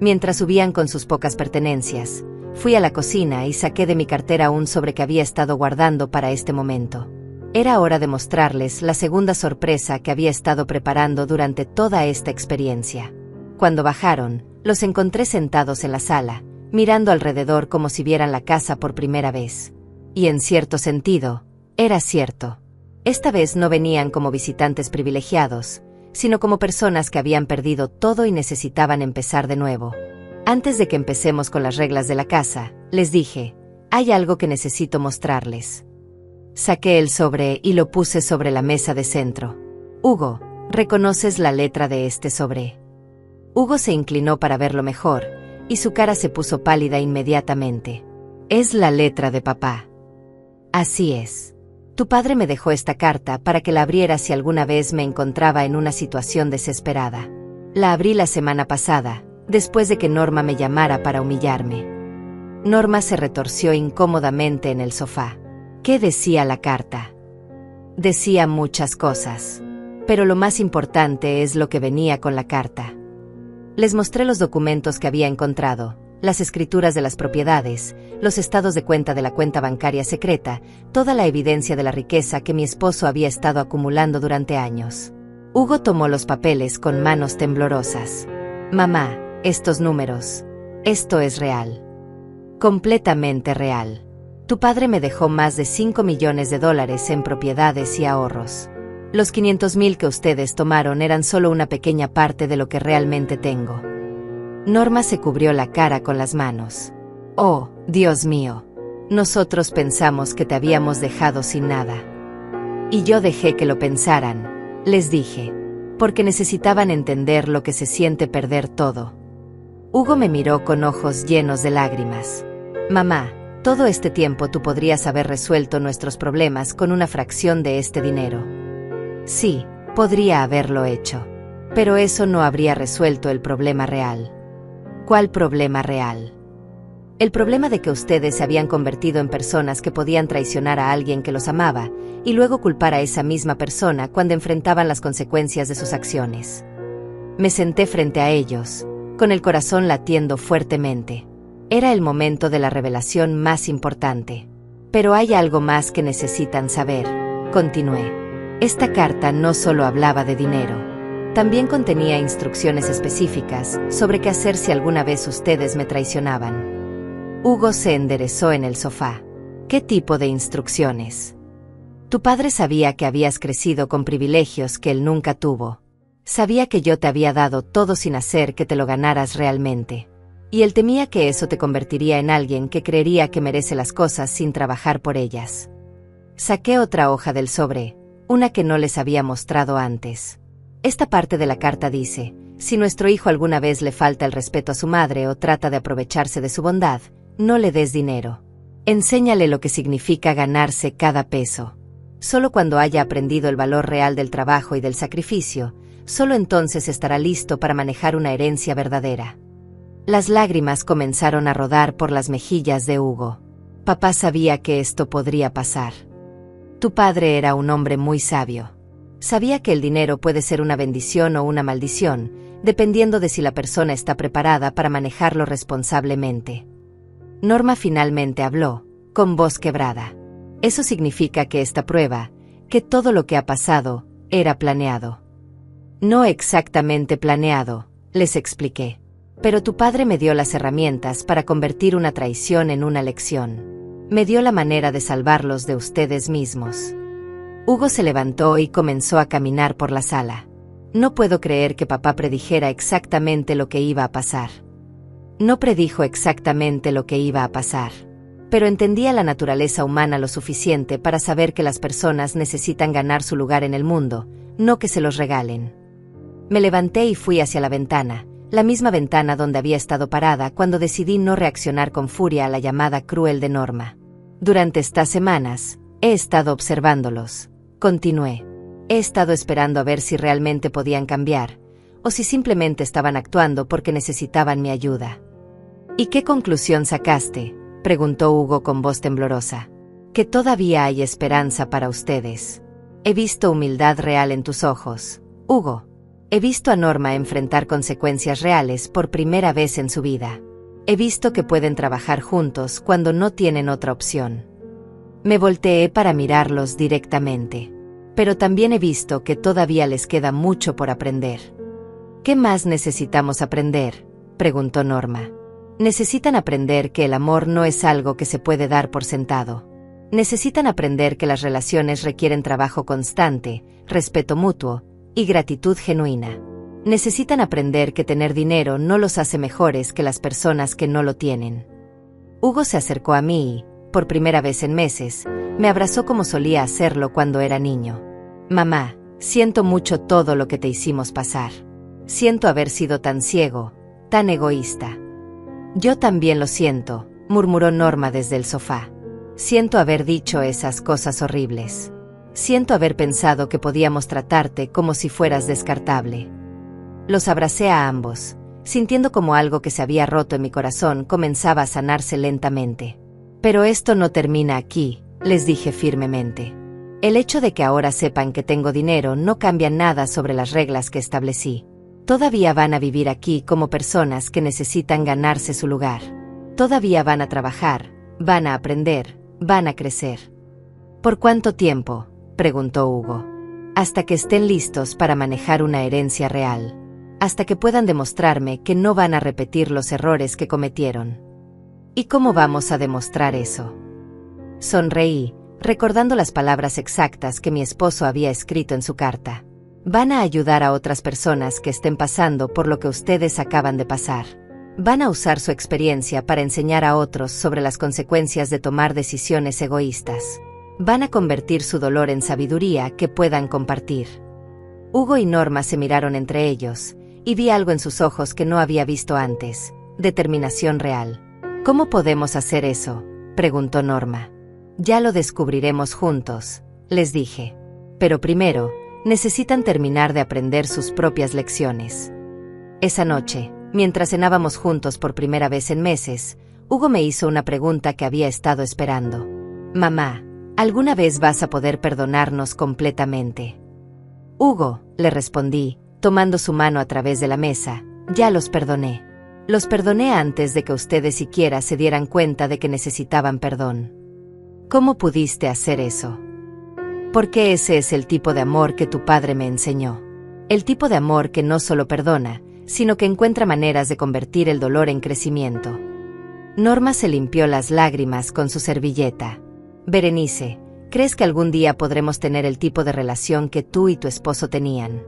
Mientras subían con sus pocas pertenencias, fui a la cocina y saqué de mi cartera un sobre que había estado guardando para este momento. Era hora de mostrarles la segunda sorpresa que había estado preparando durante toda esta experiencia. Cuando bajaron, los encontré sentados en la sala, mirando alrededor como si vieran la casa por primera vez. Y en cierto sentido, era cierto. Esta vez no venían como visitantes privilegiados, sino como personas que habían perdido todo y necesitaban empezar de nuevo. Antes de que empecemos con las reglas de la casa, les dije, hay algo que necesito mostrarles. Saqué el sobre y lo puse sobre la mesa de centro. Hugo, ¿reconoces la letra de este sobre? Hugo se inclinó para verlo mejor, y su cara se puso pálida inmediatamente. Es la letra de papá. Así es. Tu padre me dejó esta carta para que la abriera si alguna vez me encontraba en una situación desesperada. La abrí la semana pasada, después de que Norma me llamara para humillarme. Norma se retorció incómodamente en el sofá. ¿Qué decía la carta? Decía muchas cosas, pero lo más importante es lo que venía con la carta. Les mostré los documentos que había encontrado, las escrituras de las propiedades, los estados de cuenta de la cuenta bancaria secreta, toda la evidencia de la riqueza que mi esposo había estado acumulando durante años. Hugo tomó los papeles con manos temblorosas. Mamá, estos números. Esto es real. Completamente real. Tu padre me dejó más de $5 millones en propiedades y ahorros. Los 500,000 que ustedes tomaron eran solo una pequeña parte de lo que realmente tengo. Norma se cubrió la cara con las manos. Oh, Dios mío. Nosotros pensamos que te habíamos dejado sin nada. Y yo dejé que lo pensaran, les dije, porque necesitaban entender lo que se siente perder todo. Hugo me miró con ojos llenos de lágrimas. Mamá, todo este tiempo tú podrías haber resuelto nuestros problemas con una fracción de este dinero. Sí, podría haberlo hecho. Pero eso no habría resuelto el problema real. ¿Cuál problema real? El problema de que ustedes se habían convertido en personas que podían traicionar a alguien que los amaba, y luego culpar a esa misma persona cuando enfrentaban las consecuencias de sus acciones. Me senté frente a ellos, con el corazón latiendo fuertemente. Era el momento de la revelación más importante. Pero hay algo más que necesitan saber, continué. Esta carta no solo hablaba de dinero. También contenía instrucciones específicas sobre qué hacer si alguna vez ustedes me traicionaban. Hugo se enderezó en el sofá. ¿Qué tipo de instrucciones? Tu padre sabía que habías crecido con privilegios que él nunca tuvo. Sabía que yo te había dado todo sin hacer que te lo ganaras realmente. Y él temía que eso te convertiría en alguien que creería que merece las cosas sin trabajar por ellas. Saqué otra hoja del sobre, una que no les había mostrado antes. Esta parte de la carta dice: si nuestro hijo alguna vez le falta el respeto a su madre o trata de aprovecharse de su bondad, no le des dinero. Enséñale lo que significa ganarse cada peso. Solo cuando haya aprendido el valor real del trabajo y del sacrificio, solo entonces estará listo para manejar una herencia verdadera. Las lágrimas comenzaron a rodar por las mejillas de Hugo. Papá sabía que esto podría pasar. Tu padre era un hombre muy sabio. Sabía que el dinero puede ser una bendición o una maldición, dependiendo de si la persona está preparada para manejarlo responsablemente. Norma finalmente habló, con voz quebrada. Eso significa que esta prueba, que todo lo que ha pasado, era planeado. No exactamente planeado, les expliqué. Pero tu padre me dio las herramientas para convertir una traición en una lección. Me dio la manera de salvarlos de ustedes mismos. Hugo se levantó y comenzó a caminar por la sala. No puedo creer que papá predijera exactamente lo que iba a pasar. No predijo exactamente lo que iba a pasar. Pero entendía la naturaleza humana lo suficiente para saber que las personas necesitan ganar su lugar en el mundo, no que se los regalen. Me levanté y fui hacia la ventana, la misma ventana donde había estado parada cuando decidí no reaccionar con furia a la llamada cruel de Norma. Durante estas semanas, he estado observándolos. Continué. He estado esperando a ver si realmente podían cambiar, o si simplemente estaban actuando porque necesitaban mi ayuda. ¿Y qué conclusión sacaste?, preguntó Hugo con voz temblorosa. Que todavía hay esperanza para ustedes. He visto humildad real en tus ojos, Hugo. He visto a Norma enfrentar consecuencias reales por primera vez en su vida. He visto que pueden trabajar juntos cuando no tienen otra opción. Me volteé para mirarlos directamente. Pero también he visto que todavía les queda mucho por aprender. ¿Qué más necesitamos aprender?, preguntó Norma. Necesitan aprender que el amor no es algo que se puede dar por sentado. Necesitan aprender que las relaciones requieren trabajo constante, respeto mutuo y gratitud genuina. Necesitan aprender que tener dinero no los hace mejores que las personas que no lo tienen. Hugo se acercó a mí y, por primera vez en meses, me abrazó como solía hacerlo cuando era niño. Mamá, siento mucho todo lo que te hicimos pasar. Siento haber sido tan ciego, tan egoísta. Yo también lo siento, murmuró Norma desde el sofá. Siento haber dicho esas cosas horribles. Siento haber pensado que podíamos tratarte como si fueras descartable. Los abracé a ambos, sintiendo como algo que se había roto en mi corazón comenzaba a sanarse lentamente. Pero esto no termina aquí, les dije firmemente. El hecho de que ahora sepan que tengo dinero no cambia nada sobre las reglas que establecí. Todavía van a vivir aquí como personas que necesitan ganarse su lugar. Todavía van a trabajar, van a aprender, van a crecer. ¿Por cuánto tiempo?, preguntó Hugo. Hasta que estén listos para manejar una herencia real. Hasta que puedan demostrarme que no van a repetir los errores que cometieron. ¿Y cómo vamos a demostrar eso? Sonreí, recordando las palabras exactas que mi esposo había escrito en su carta. Van a ayudar a otras personas que estén pasando por lo que ustedes acaban de pasar. Van a usar su experiencia para enseñar a otros sobre las consecuencias de tomar decisiones egoístas. Van a convertir su dolor en sabiduría que puedan compartir. Hugo y Norma se miraron entre ellos, y vi algo en sus ojos que no había visto antes: determinación real. ¿Cómo podemos hacer eso?, preguntó Norma. Ya lo descubriremos juntos, les dije. Pero primero, necesitan terminar de aprender sus propias lecciones. Esa noche, mientras cenábamos juntos por primera vez en meses, Hugo me hizo una pregunta que había estado esperando. Mamá, ¿alguna vez vas a poder perdonarnos completamente? Hugo, le respondí, tomando su mano a través de la mesa, ya los perdoné. Los perdoné antes de que ustedes siquiera se dieran cuenta de que necesitaban perdón. ¿Cómo pudiste hacer eso? Porque ese es el tipo de amor que tu padre me enseñó. El tipo de amor que no solo perdona, sino que encuentra maneras de convertir el dolor en crecimiento. Norma se limpió las lágrimas con su servilleta. Berenice, ¿crees que algún día podremos tener el tipo de relación que tú y tu esposo tenían?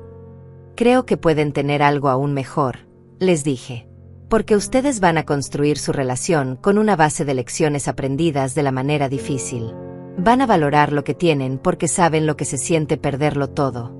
Creo que pueden tener algo aún mejor, les dije. Porque ustedes van a construir su relación con una base de lecciones aprendidas de la manera difícil. Van a valorar lo que tienen porque saben lo que se siente perderlo todo.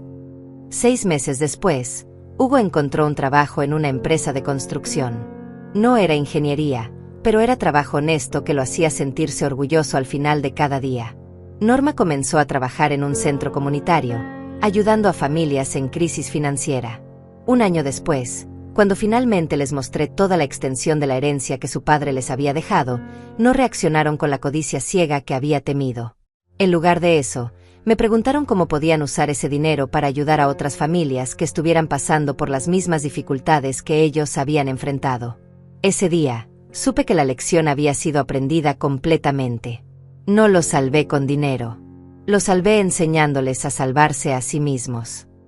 6 meses después, Hugo encontró un trabajo en una empresa de construcción. No era ingeniería, pero era trabajo honesto que lo hacía sentirse orgulloso al final de cada día. Norma comenzó a trabajar en un centro comunitario, ayudando a familias en crisis financiera. Un año después, cuando finalmente les mostré toda la extensión de la herencia que su padre les había dejado, no reaccionaron con la codicia ciega que había temido. En lugar de eso, me preguntaron cómo podían usar ese dinero para ayudar a otras familias que estuvieran pasando por las mismas dificultades que ellos habían enfrentado. Ese día, supe que la lección había sido aprendida completamente. No los salvé con dinero. Los salvé enseñándoles a salvarse a sí mismos.